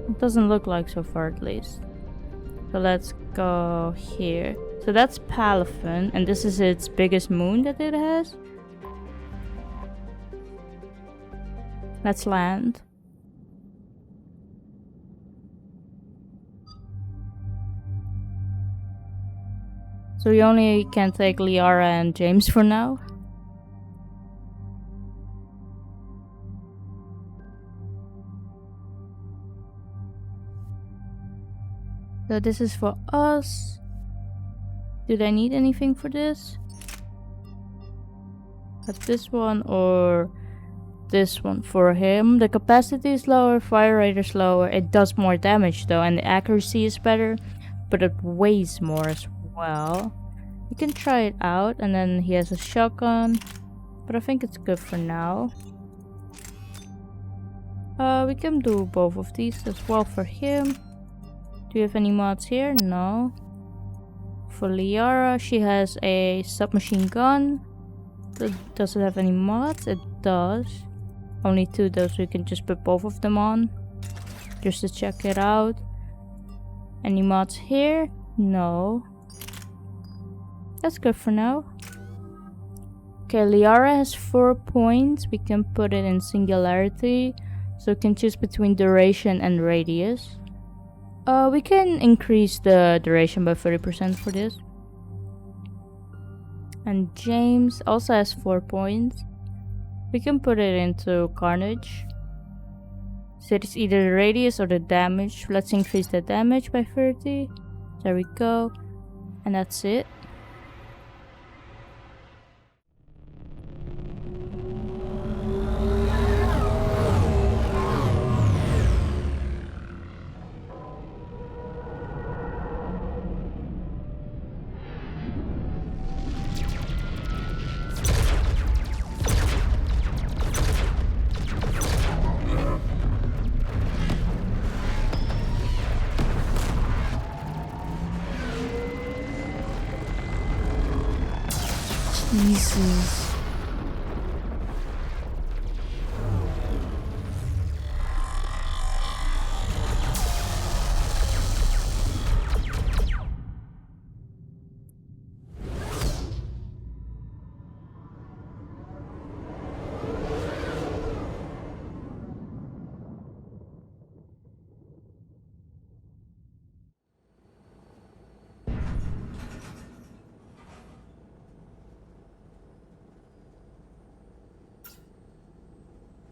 It doesn't look like so far, at least. So let's go here. So that's Palaven, and this is its biggest moon that it has. Let's land. So we only can take Liara and James for now. So this is for us. Do they need anything for this? But this one or this one for him. The capacity is lower, fire rate is lower. It does more damage though, and the accuracy is better, but it weighs more as well. You can try it out, and then he has a shotgun, but I think it's good for now. We can do both of these as well for him. Do you have any mods here? No. For Liara, she has a submachine gun. Does it have any mods? It does. Only 2 though, so you can just put both of them on. Just to check it out. Any mods here? No. That's good for now. Okay, Liara has 4 points. We can put it in singularity. So we can choose between duration and radius. We can increase the duration by 30% for this. And James also has 4 points. We can put it into Carnage. So it's either the radius or the damage. Let's increase the damage by 30. There we go. And that's it. Jesus.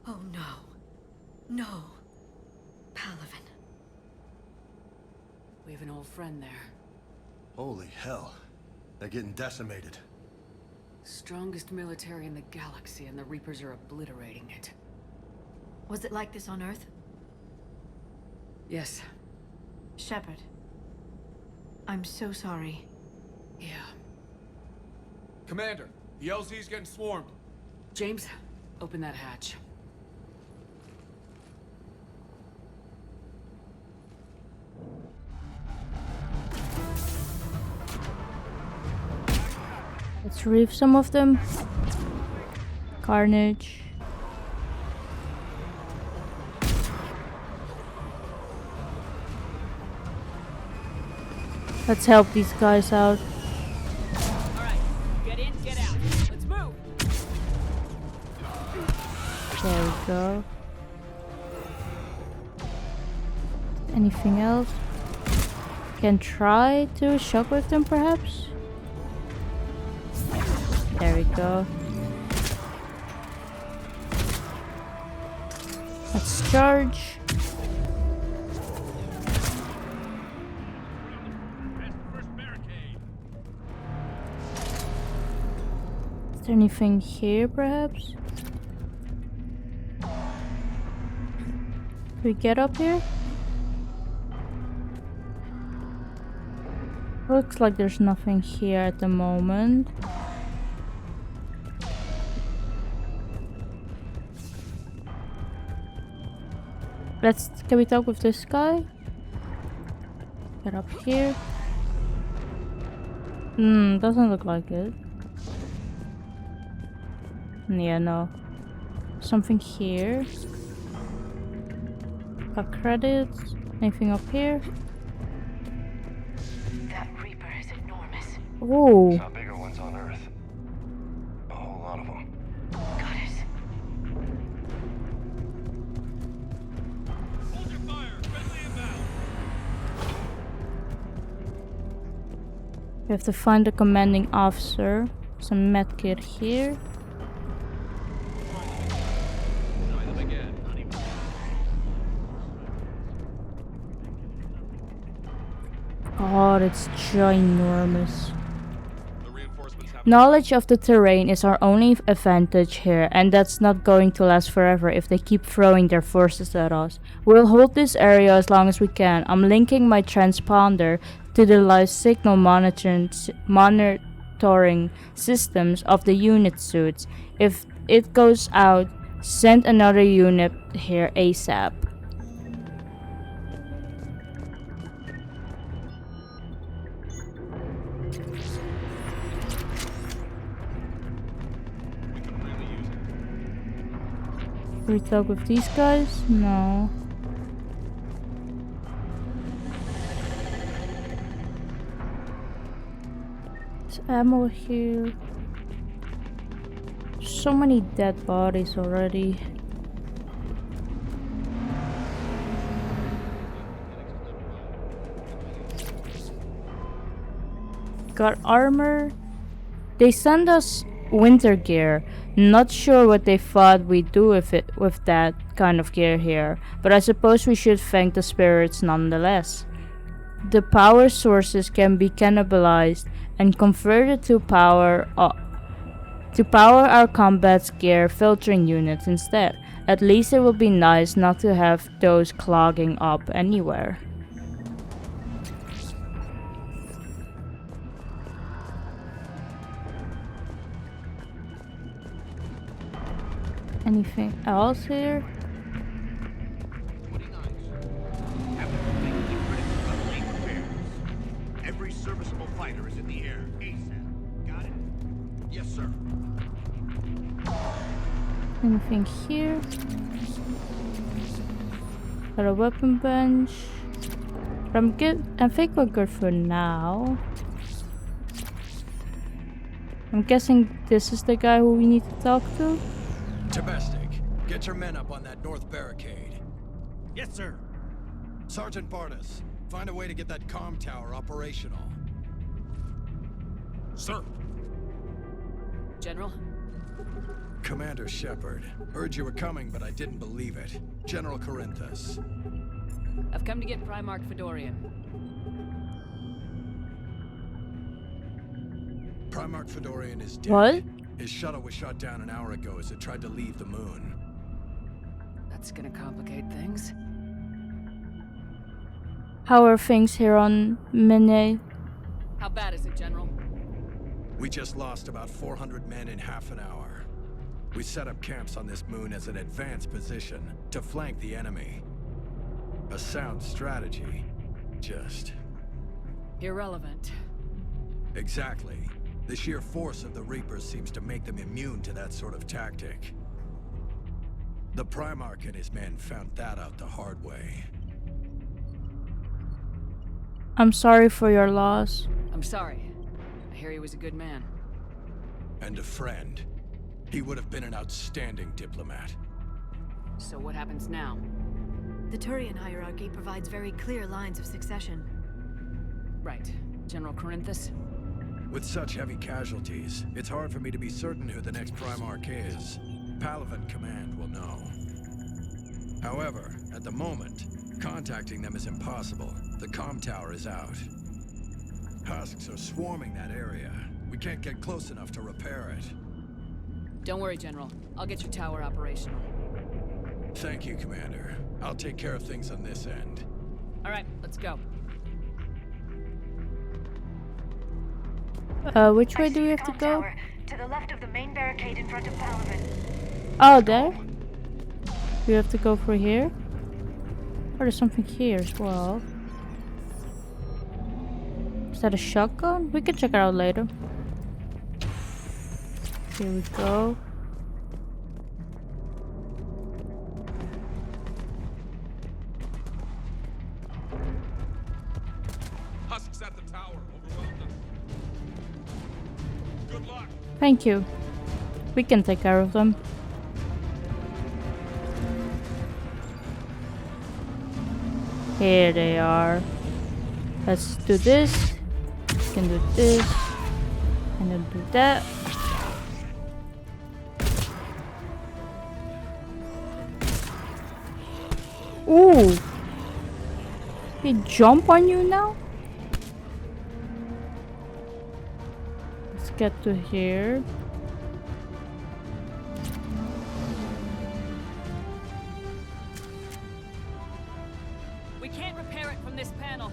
Oh no. No. Palaven. We have an old friend there. Holy hell. They're getting decimated. Strongest military in the galaxy, and the Reapers are obliterating it. Was it like this on Earth? Yes. Shepard. I'm so sorry. Yeah. Commander, the LZ's getting swarmed. James, open that hatch. Let's reef some of them. Carnage. Let's help these guys out. Alright, get in, get out. Let's move! There we go. Anything else? Can try to shock with them perhaps? There we go. Let's charge. Is there anything here perhaps? Can we get up here? Looks like there's nothing here at the moment. Can we talk with this guy? Get up here. Doesn't look like it. Yeah, no. Something here. Got credits. Anything up here? That Reaper is enormous. Oh. Saw bigger ones on Earth. A whole lot of them. Got it. Hold your fire! Friendly inbound! We have to find the commanding officer. Some medkit here. Try them again. God, it's ginormous. Knowledge of the terrain is our only advantage here, and that's not going to last forever if they keep throwing their forces at us. We'll hold this area as long as we can. I'm linking my transponder to the live signal monitoring systems of the unit suits. If it goes out, send another unit here ASAP. Can we talk with these guys? No. There's ammo here. So many dead bodies already. Got armor. They send us winter gear. Not sure what they thought we'd do with that kind of gear here, but I suppose we should thank the spirits nonetheless. The power sources can be cannibalized and converted to power our combat gear filtering units instead. At least it would be nice not to have those clogging up anywhere. Anything else here? Every serviceable fighter is in the air. ASAP. Got it? Yes, sir. Anything here? Got a weapon bench. I think we're good for now. I'm guessing this is the guy who we need to talk to. Domestic, get your men up on that north barricade. Yes, sir. Sergeant Barnes, find a way to get that comm tower operational. Sir. General? Commander Shepard, heard you were coming, but I didn't believe it. General Corinthus. I've come to get Primarch Fedorian. Primarch Fedorian is dead. What? His shuttle was shot down an hour ago as it tried to leave the moon. That's gonna complicate things. How are things here on Mene? How bad is it, General? We just lost about 400 men in half an hour. We set up camps on this moon as an advanced position to flank the enemy. A sound strategy. Just... irrelevant. Exactly. The sheer force of the Reapers seems to make them immune to that sort of tactic. The Primarch and his men found that out the hard way. I'm sorry for your loss. I'm sorry. I hear he was a good man. And a friend. He would have been an outstanding diplomat. So what happens now? The Turian hierarchy provides very clear lines of succession. Right. General Corinthus? With such heavy casualties, it's hard for me to be certain who the next Primarch is. Palaven Command will know. However, at the moment, contacting them is impossible. The comm tower is out. Husks are swarming that area. We can't get close enough to repair it. Don't worry, General. I'll get your tower operational. Thank you, Commander. I'll take care of things on this end. All right, let's go. Which way do we have to go? To the left of the main barricade in front of Palaven. Oh, there? We have to go through here? Or there's something here as well. Is that a shotgun? We can check it out later. Here we go. Husks at the tower. Overwhelmed us. Good luck. Thank you. We can take care of them. Here they are. Let's do this. We can do this. And then do that. Ooh! They jump on you now? Let's get to here. We can't repair it from this panel.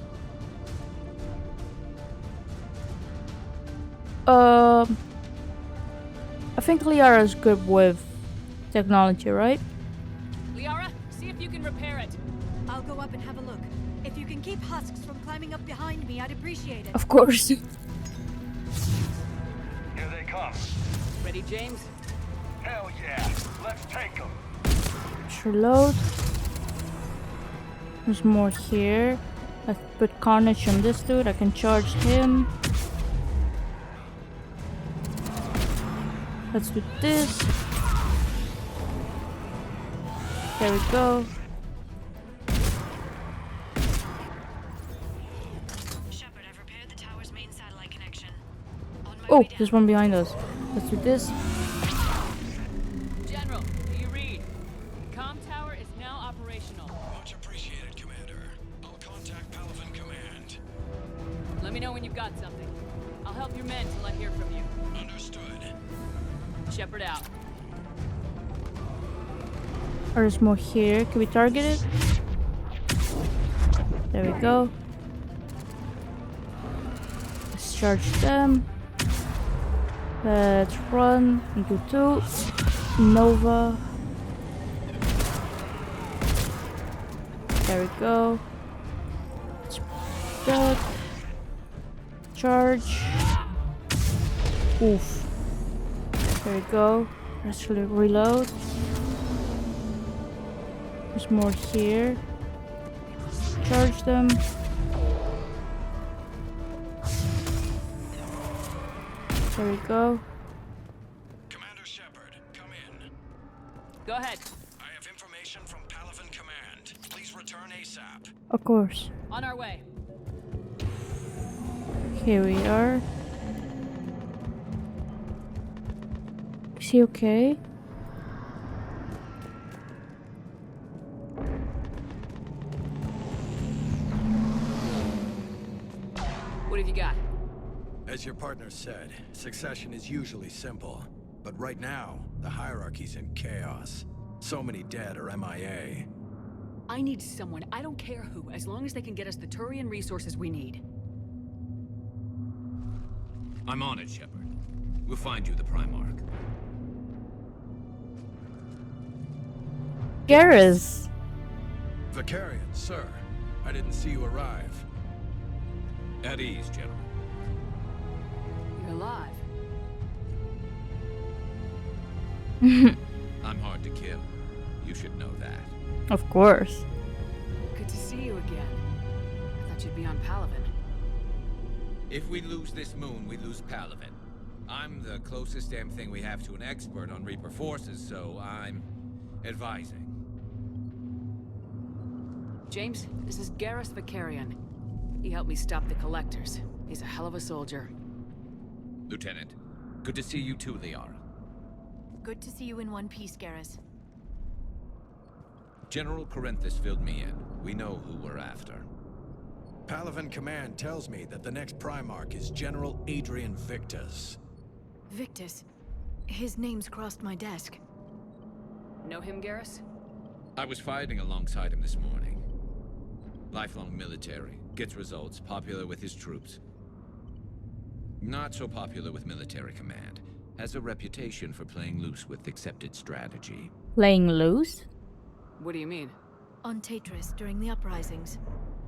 I think Liara's good with technology, right? Liara, see if you can repair it. I'll go up and have a look. If you can keep husks from climbing up behind me, I'd appreciate it. Of course. Here they come. Ready, James? Hell yeah. Let's take them. Reload. There's more here. Let's put carnage on this dude. I can charge him. Let's do this. There we go. Shepard, I've repaired the tower's main satellite connection. Oh, there's one behind us. Let's do this. General, do you read? Comm tower is now operational. Much appreciated, Commander. I'll contact Palaven Command. Let me know when you've got something. I'll help your men till I hear from you. Understood. Shepard out. Or there's more here. Can we target it? There we go. Let's charge them. Let's run into 2. Nova. There we go. Let's that. Charge. Oof. There we go. Let's reload. There's more here. Charge them. There we go. Commander Shepard, come in. Go ahead. I have information from Palaven Command. Please return ASAP. Of course. On our way. Here we are. Is he okay? What have you got? As your partner said, succession is usually simple. But right now, the hierarchy's in chaos. So many dead or MIA. I need someone, I don't care who, as long as they can get us the Turian resources we need. I'm on it, Shepard. We'll find you the Primarch. Garrus! Vicarian, sir. I didn't see you arrive. At ease, General. You're alive. I'm hard to kill. You should know that. Of course. Good to see you again. I thought you'd be on Palaven. If we lose this moon, we lose Palaven. I'm the closest damn thing we have to an expert on Reaper forces, so I'm advising. James, this is Garrus Vicarian. He helped me stop the Collectors. He's a hell of a soldier. Lieutenant, good to see you too, Liara. Good to see you in one piece, Garrus. General Corinthus filled me in. We know who we're after. Palaven Command tells me that the next Primarch is General Adrian Victus. Victus? His name's crossed my desk. Know him, Garrus? I was fighting alongside him this morning. Lifelong military, gets results, popular with his troops. Not so popular with military command. Has a reputation for playing loose with accepted strategy. Playing loose? What do you mean? On Tatris, during the uprisings,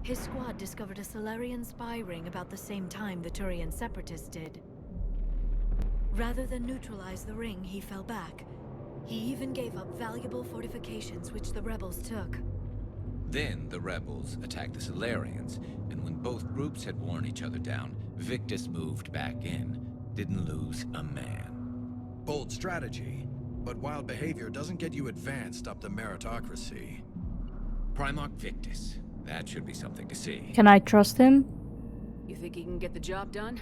his squad discovered a Solarian spy ring about the same time the Turian separatists did. Rather than neutralize the ring, he fell back. He even gave up valuable fortifications which the rebels took. Then the rebels attacked the Solarians, and when both groups had worn each other down, Victus moved back in. Didn't lose a man. Bold strategy, but wild behavior doesn't get you advanced up the meritocracy. Primarch Victus. That should be something to see. Can I trust him? You think he can get the job done?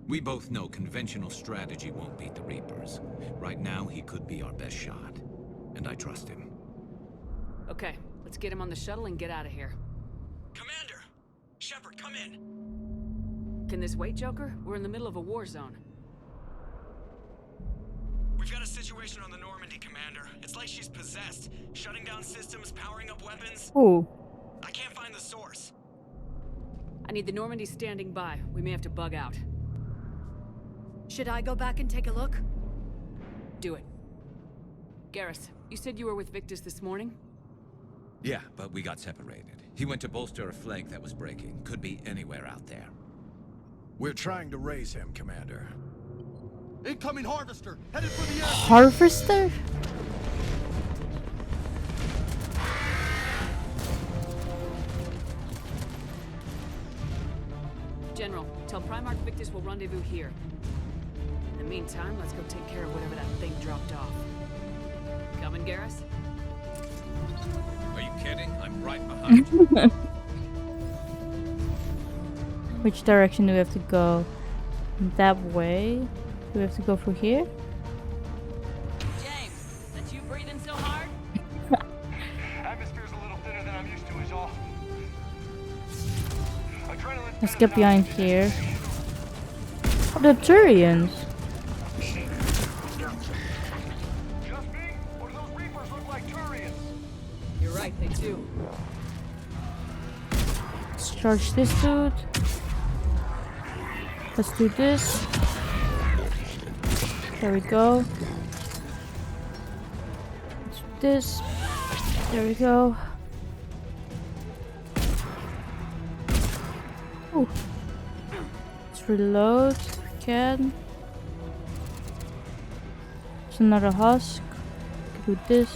We both know conventional strategy won't beat the Reapers. Right now, he could be our best shot. And I trust him. Okay, let's get him on the shuttle and get out of here. Commander! Shepard, come in! Can this wait, Joker? We're in the middle of a war zone. We've got a situation on the Normandy, Commander. It's like she's possessed. Shutting down systems, powering up weapons. Ooh. I can't find the source. I need the Normandy standing by. We may have to bug out. Should I go back and take a look? Do it. Garrus, you said you were with Victus this morning? Yeah, but we got separated. He went to bolster a flank that was breaking. Could be anywhere out there. We're trying to raise him, Commander. Incoming Harvester! Headed for the air! Harvester? General, tell Primarch Victus we'll rendezvous here. In the meantime, let's go take care of whatever that thing dropped off. Coming, Garrus? Are you kidding? I'm right behind you. Which direction do we have to go? That way? Do we have to go through here? James, that you breathing so hard? Atmosphere's a little thinner than I'm used to is all. Adrenaline's Let's get behind here. Oh, the Turians. just me? Or do those Reapers look like Turians? You're right, they do. Let's charge this dude. Let's do this. There we go. Let's do this. There we go. Ooh. Let's reload again. There's another husk. Do this.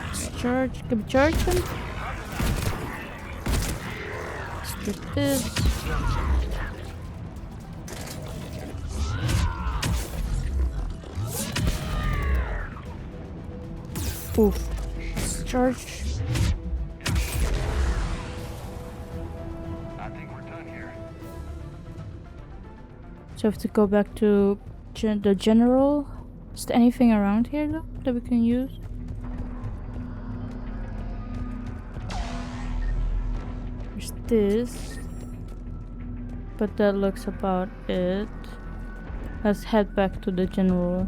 Let's charge. Can we charge them? Let's do this. Oof. Let's charge. I think we're done here. So I have to go back to the general. Is there anything around here though that we can use? There's this. But that looks about it. Let's head back to the general.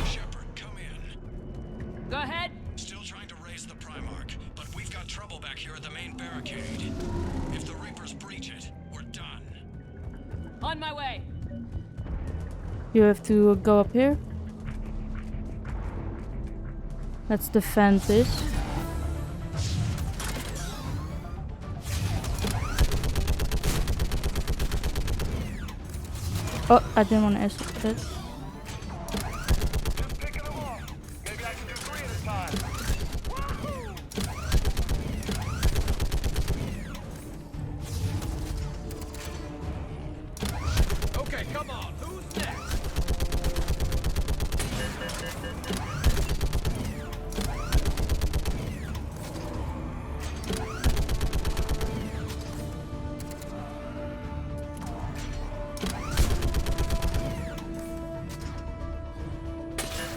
Shepard, come in. Go ahead. Still trying to raise the Primarch, but we've got trouble back here at the main barricade. If the Reapers breach it, we're done. On my way. You have to go up here. Let's defend this. Oh, I didn't want to ask that. Maybe I can do 3 at a time. Okay, come on. Who's next?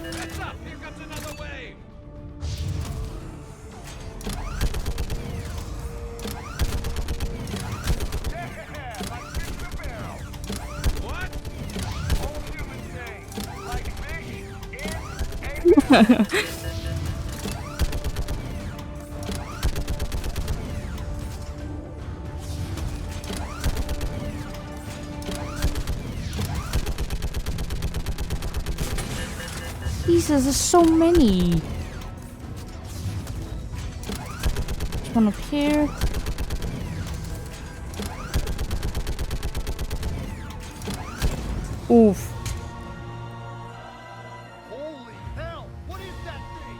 Heads up! Here comes another wave! Yeah, like fish in a barrel. What? All human things, like fish in a barrel. Jesus, there's so many. There's one up here. Oof. Holy hell! What is that thing?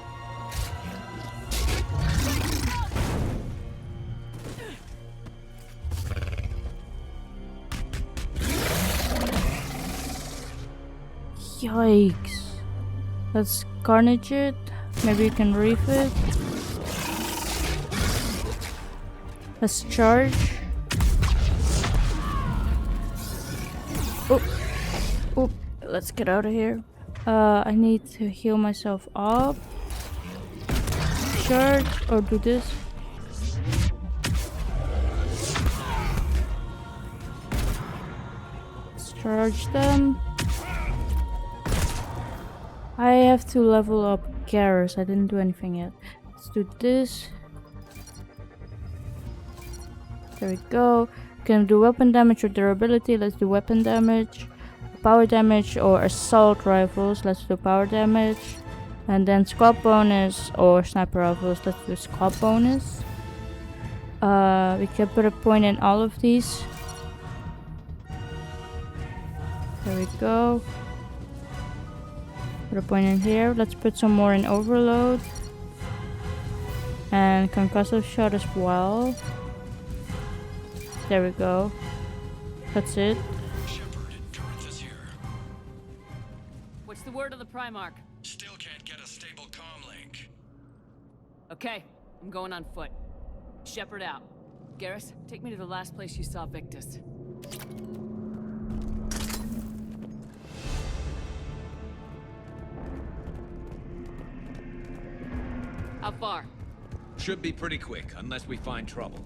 Yikes. Let's carnage it. Maybe you can reef it. Let's charge. Oh, oh, let's get out of here. I need to heal myself up. Charge or do this. Let's charge them. I have to level up Garrus. I didn't do anything yet. Let's do this. There we go. Can do weapon damage or durability. Let's do weapon damage. Power damage or assault rifles. Let's do power damage. And then squad bonus or sniper rifles. Let's do squad bonus. We can put a point in all of these. There we go. Put a point in here. Let's put some more in overload. And concussive shot as well. There we go. That's it. Shepard, Corinth is here. word of the Primarch? Still can't get a stable comm link. Okay, I'm going on foot. Shepard out. Garrus, take me to the last place you saw Victus. How far? Should be pretty quick, unless we find trouble.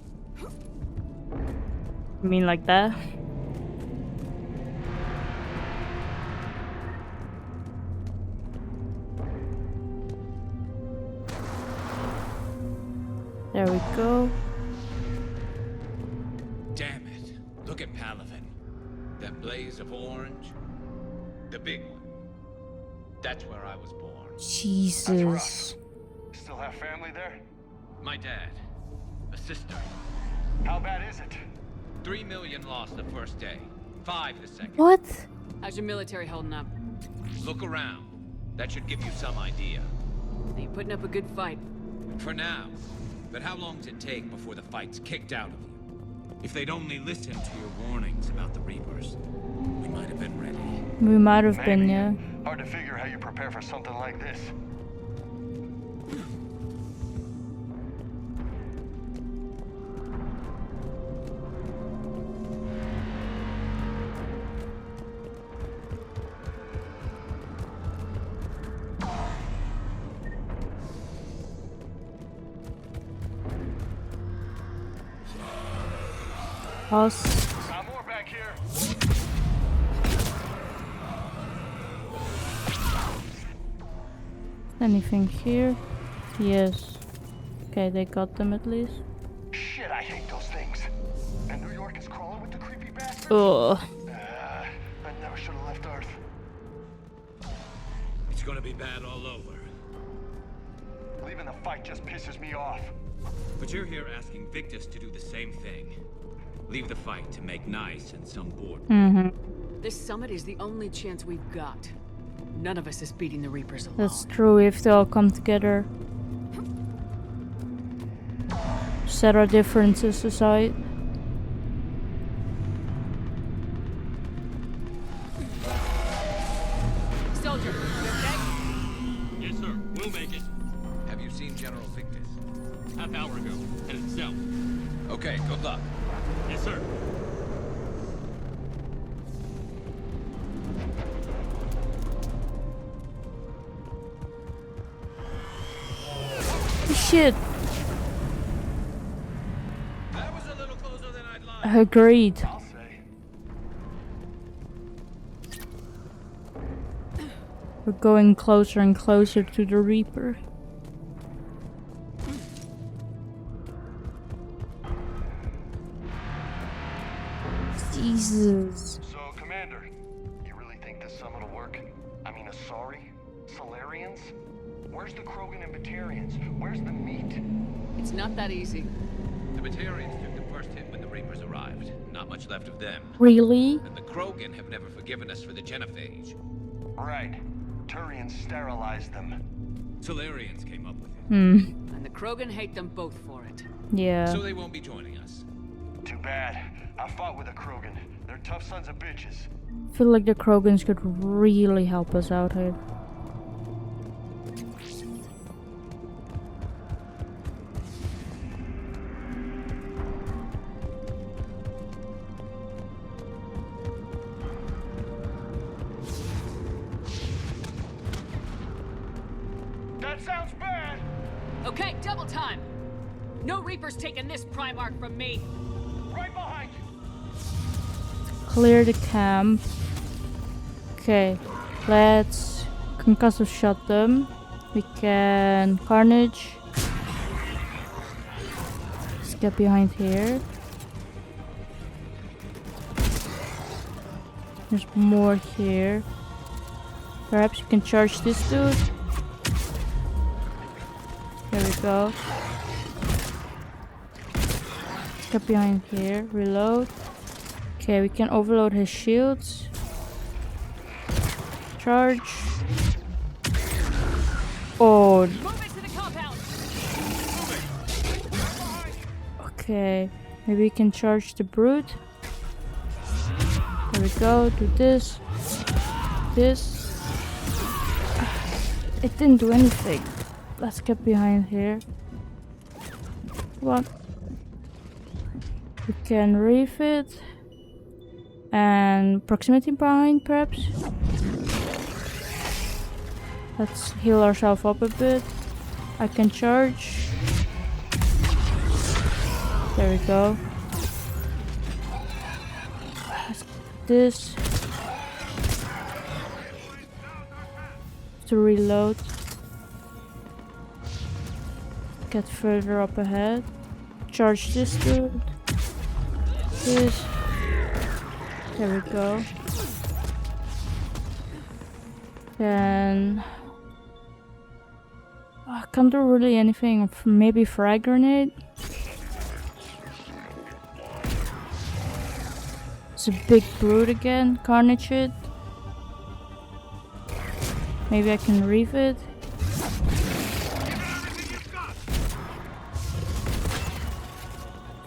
You mean like that? There we go. Damn it. Look at Palaven. That blaze of orange. The big one. That's where I was born. Jesus. Still have family there? My dad. A sister. How bad is it? 3 million lost the first day. 5 the second. What? How's your military holding up? Look around. That should give you some idea. You're putting up a good fight. For now. But how long does it take before the fight's kicked out of you? If they'd only listened to your warnings about the Reapers, we might have been ready. We might have been, yeah. Hard to figure how you prepare for something like this. Us. Got more back here. Anything here? Yes. Okay, they got them at least. Shit, I hate those things. And New York is crawling with the creepy bastards. Ugh. I never should have left Earth. It's gonna be bad all over. Leaving the fight just pisses me off. But you're here asking Victus to do the same thing. Leave the fight to make nice and some board. This summit is the only chance we've got. None of us is beating the Reapers alone. That's true if they all come together. Set our differences aside. Soldier, you okay? Yes, sir. We'll make it. Have you seen General Victus? Half hour ago. Headed south. Okay, good luck. Yes, sir. Shit. That was a little closer than I'd like. Agreed. I'll say. We're going closer and closer to the Reaper. Jesus. So, Commander, you really think this summit will work? I mean, Asari? Solarians? Where's the Krogan and Batarians? Where's the meat? It's not that easy. The Batarians took the first hit when the Reapers arrived. Not much left of them. Really? And the Krogan have never forgiven us for the genophage. Right. Turians sterilized them. Solarians came up with it. And the Krogan hate them both for it. Yeah. So they won't be joining us. Too bad. I fought with a Krogan. They're tough sons of bitches. I feel like the Krogans could really help us out here. That sounds bad! Okay, double time! No Reapers taking this Primarch from me! Right behind you! Clear the camp. Okay, let's concussive shot them. We can Carnage. Let's get behind here. There's more here. Perhaps you can charge this dude. There we go. Let's get behind here. Reload. Okay, we can overload his shields. Charge. Oh. Okay, maybe we can charge the brute. There we go. Do this. This. It didn't do anything. Let's get behind here. What? We can refit. And proximity bind, perhaps? Let's heal ourselves up a bit. I can charge. There we go. Let's get this. To reload. Get further up ahead. Charge this dude. This. There we go. Then I can't do really anything. Maybe frag grenade. It's a big brute again. Carnage it. Maybe I can refit.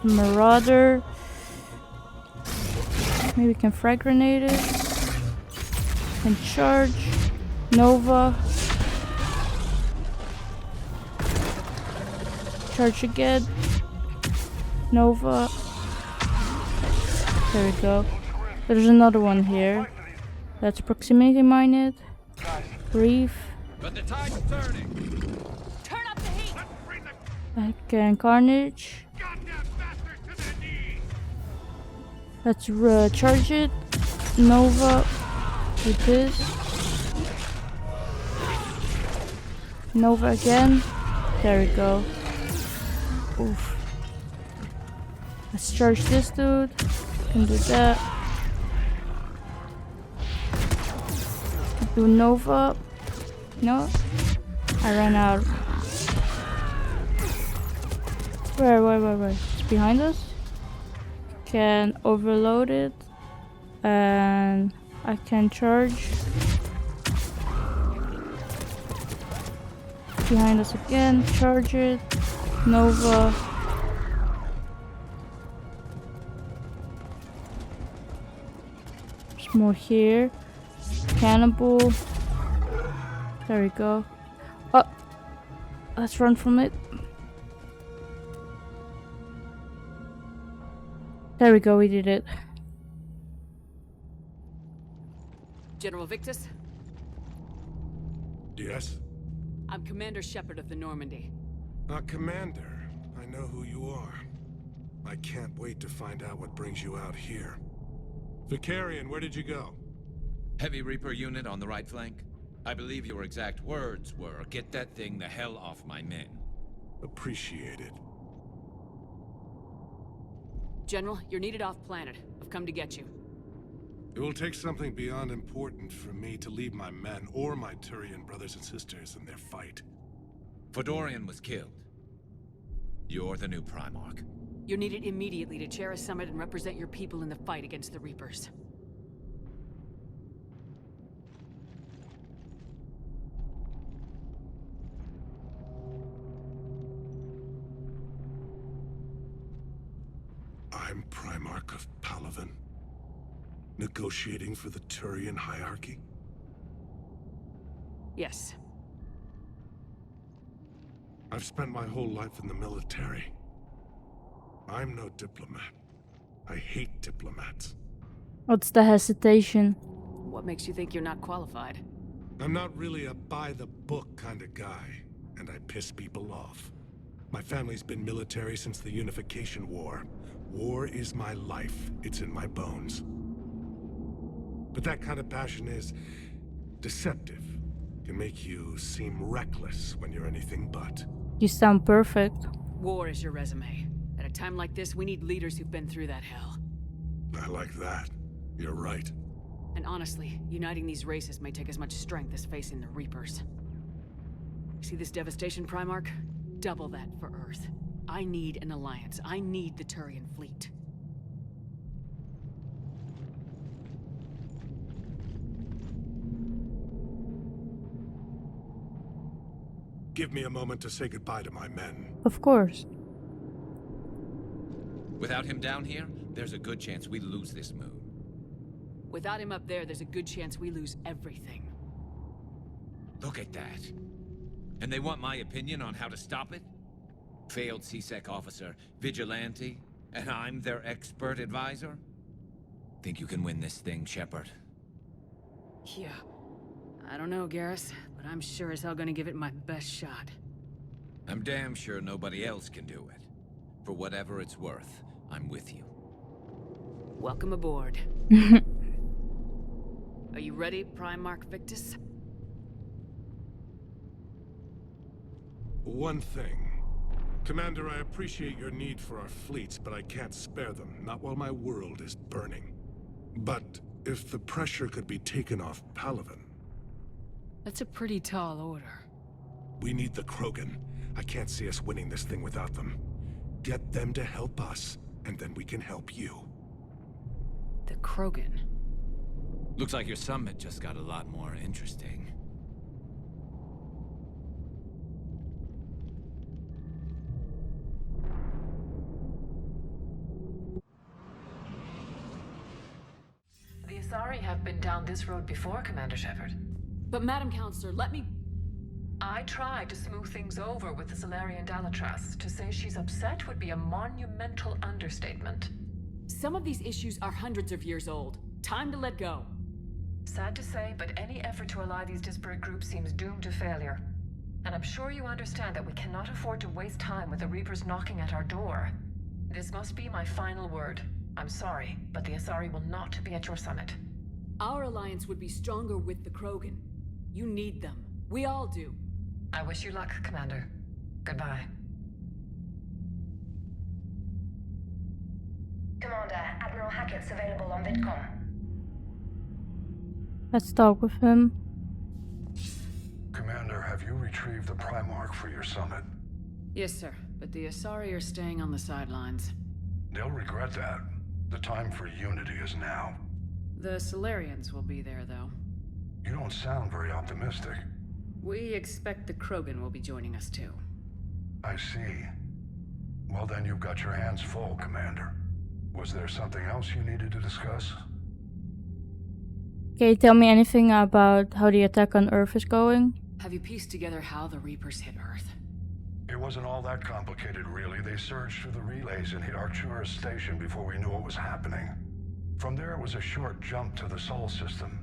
Marauder. Maybe we can frag grenade it. And charge. Nova. Charge again. Nova. There we go. There's another one here. Let's proximity mine it. Brief. But the tide's turning. Turn up the heat. I can carnage. Let's charge it. Nova with this. Nova again. There we go. Oof. Let's charge this dude. Can do that. Do Nova. No. I ran out. Where? It's behind us. Can overload it. And I can charge. Behind us again. Charge it. Nova. There's more here. Cannibal. There we go. Oh, let's run from it. There we go, we did it. General Victus? Yes? I'm Commander Shepard of the Normandy. Commander, I know who you are. I can't wait to find out what brings you out here. Vicarian, where did you go? Heavy Reaper unit on the right flank. I believe your exact words were, "Get that thing the hell off my men." Appreciated. General, you're needed off-planet. I've come to get you. It will take something beyond important for me to leave my men or my Turian brothers and sisters in their fight. Fedorian was killed. You're the new Primarch. You're needed immediately to chair a summit and represent your people in the fight against the Reapers. I'm Primarch of Palaven. Negotiating for the Turian hierarchy? Yes. I've spent my whole life in the military. I'm no diplomat. I hate diplomats. What's the hesitation? What makes you think you're not qualified? I'm not really a by-the-book kind of guy, and I piss people off. My family's been military since the Unification War. War is my life. It's in my bones. But that kind of passion is deceptive. Can make you seem reckless when you're anything but. You sound perfect. War is your resume. At a time like this, we need leaders who've been through that hell. I like that. You're right. And honestly, uniting these races may take as much strength as facing the Reapers. See this devastation, Primarch? Double that for Earth. I need an alliance. I need the Turian fleet. Give me a moment to say goodbye to my men. Of course. Without him down here, there's a good chance we lose this moon. Without him up there, there's a good chance we lose everything. Look at that. And they want my opinion on how to stop it? Failed CSEC officer, vigilante, and I'm their expert advisor? Think you can win this thing, Shepard? Yeah. I don't know, Garrus, but I'm sure as hell gonna give it my best shot. I'm damn sure nobody else can do it. For whatever it's worth, I'm with you. Welcome aboard. Are you ready, Primarch Victus? One thing. Commander, I appreciate your need for our fleets, but I can't spare them, not while my world is burning. But if the pressure could be taken off Palaven... That's a pretty tall order. We need the Krogan. I can't see us winning this thing without them. Get them to help us, and then we can help you. The Krogan? Looks like your summit just got a lot more interesting. The Asari have been down this road before, Commander Shepard. But Madam Counselor, let me... I tried to smooth things over with the Salarian Dalatras. To say she's upset would be a monumental understatement. Some of these issues are hundreds of years old. Time to let go. Sad to say, but any effort to ally these disparate groups seems doomed to failure. And I'm sure you understand that we cannot afford to waste time with the Reapers knocking at our door. This must be my final word. I'm sorry, but the Asari will not be at your summit. Our alliance would be stronger with the Krogan. You need them. We all do. I wish you luck, Commander. Goodbye. Commander, Admiral Hackett's available on VidCom. Let's talk with him. Commander, have you retrieved the Primarch for your summit? Yes, sir. But the Asari are staying on the sidelines. They'll regret that. The time for unity is now. The Solarians will be there, though. You don't sound very optimistic. We expect the Krogan will be joining us, too. I see. Well, then you've got your hands full, Commander. Was there something else you needed to discuss? Can you tell me anything about how the attack on Earth is going? Have you pieced together how the Reapers hit Earth? It wasn't all that complicated, really. They surged through the relays and hit Arcturus Station before we knew what was happening. From there, it was a short jump to the Sol system.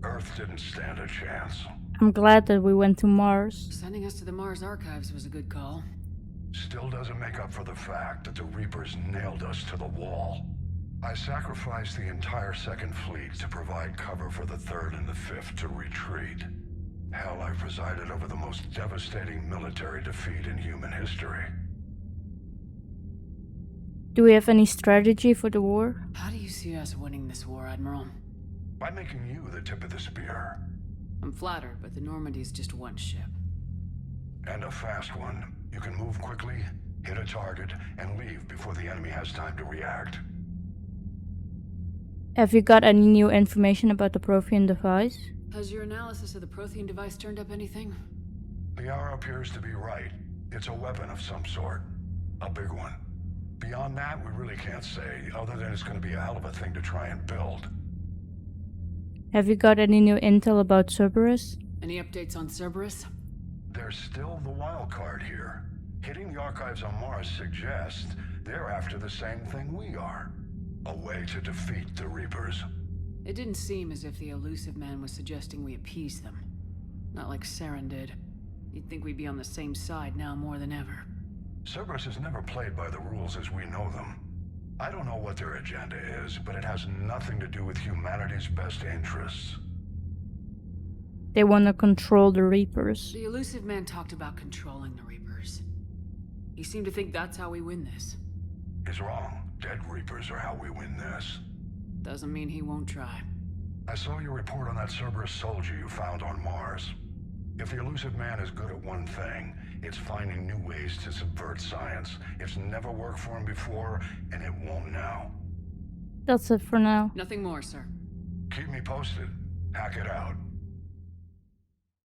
Earth didn't stand a chance. I'm glad that we went to Mars. Sending us to the Mars Archives was a good call. Still doesn't make up for the fact that the Reapers nailed us to the wall. I sacrificed the entire Second Fleet to provide cover for the Third and the Fifth to retreat. Hell, I presided over the most devastating military defeat in human history. Do we have any strategy for the war? How do you see us winning this war, Admiral? By making you the tip of the spear. I'm flattered, but the Normandy's just one ship. And a fast one. You can move quickly, hit a target, and leave before the enemy has time to react. Have you got any new information about the Prothean device? Has your analysis of the Prothean device turned up anything? The hour appears to be right. It's a weapon of some sort. A big one. Beyond that, we really can't say, other than it's going to be a hell of a thing to try and build. Have you got any new intel about Cerberus? Any updates on Cerberus? There's still the wild card here. Hitting the archives on Mars suggests they're after the same thing we are. A way to defeat the Reapers. It didn't seem as if the elusive man was suggesting we appease them. Not like Saren did. You'd think we'd be on the same side now more than ever. Cerberus has never played by the rules as we know them. I don't know what their agenda is, but it has nothing to do with humanity's best interests. They want to control the Reapers. The elusive man talked about controlling the Reapers. He seemed to think that's how we win this. He's wrong. Dead Reapers are how we win this. Doesn't mean he won't try. I saw your report on that Cerberus soldier you found on Mars. If the elusive man is good at one thing, it's finding new ways to subvert science. It's never worked for him before, and it won't now. That's it for now. Nothing more, sir. Keep me posted. Hack it out.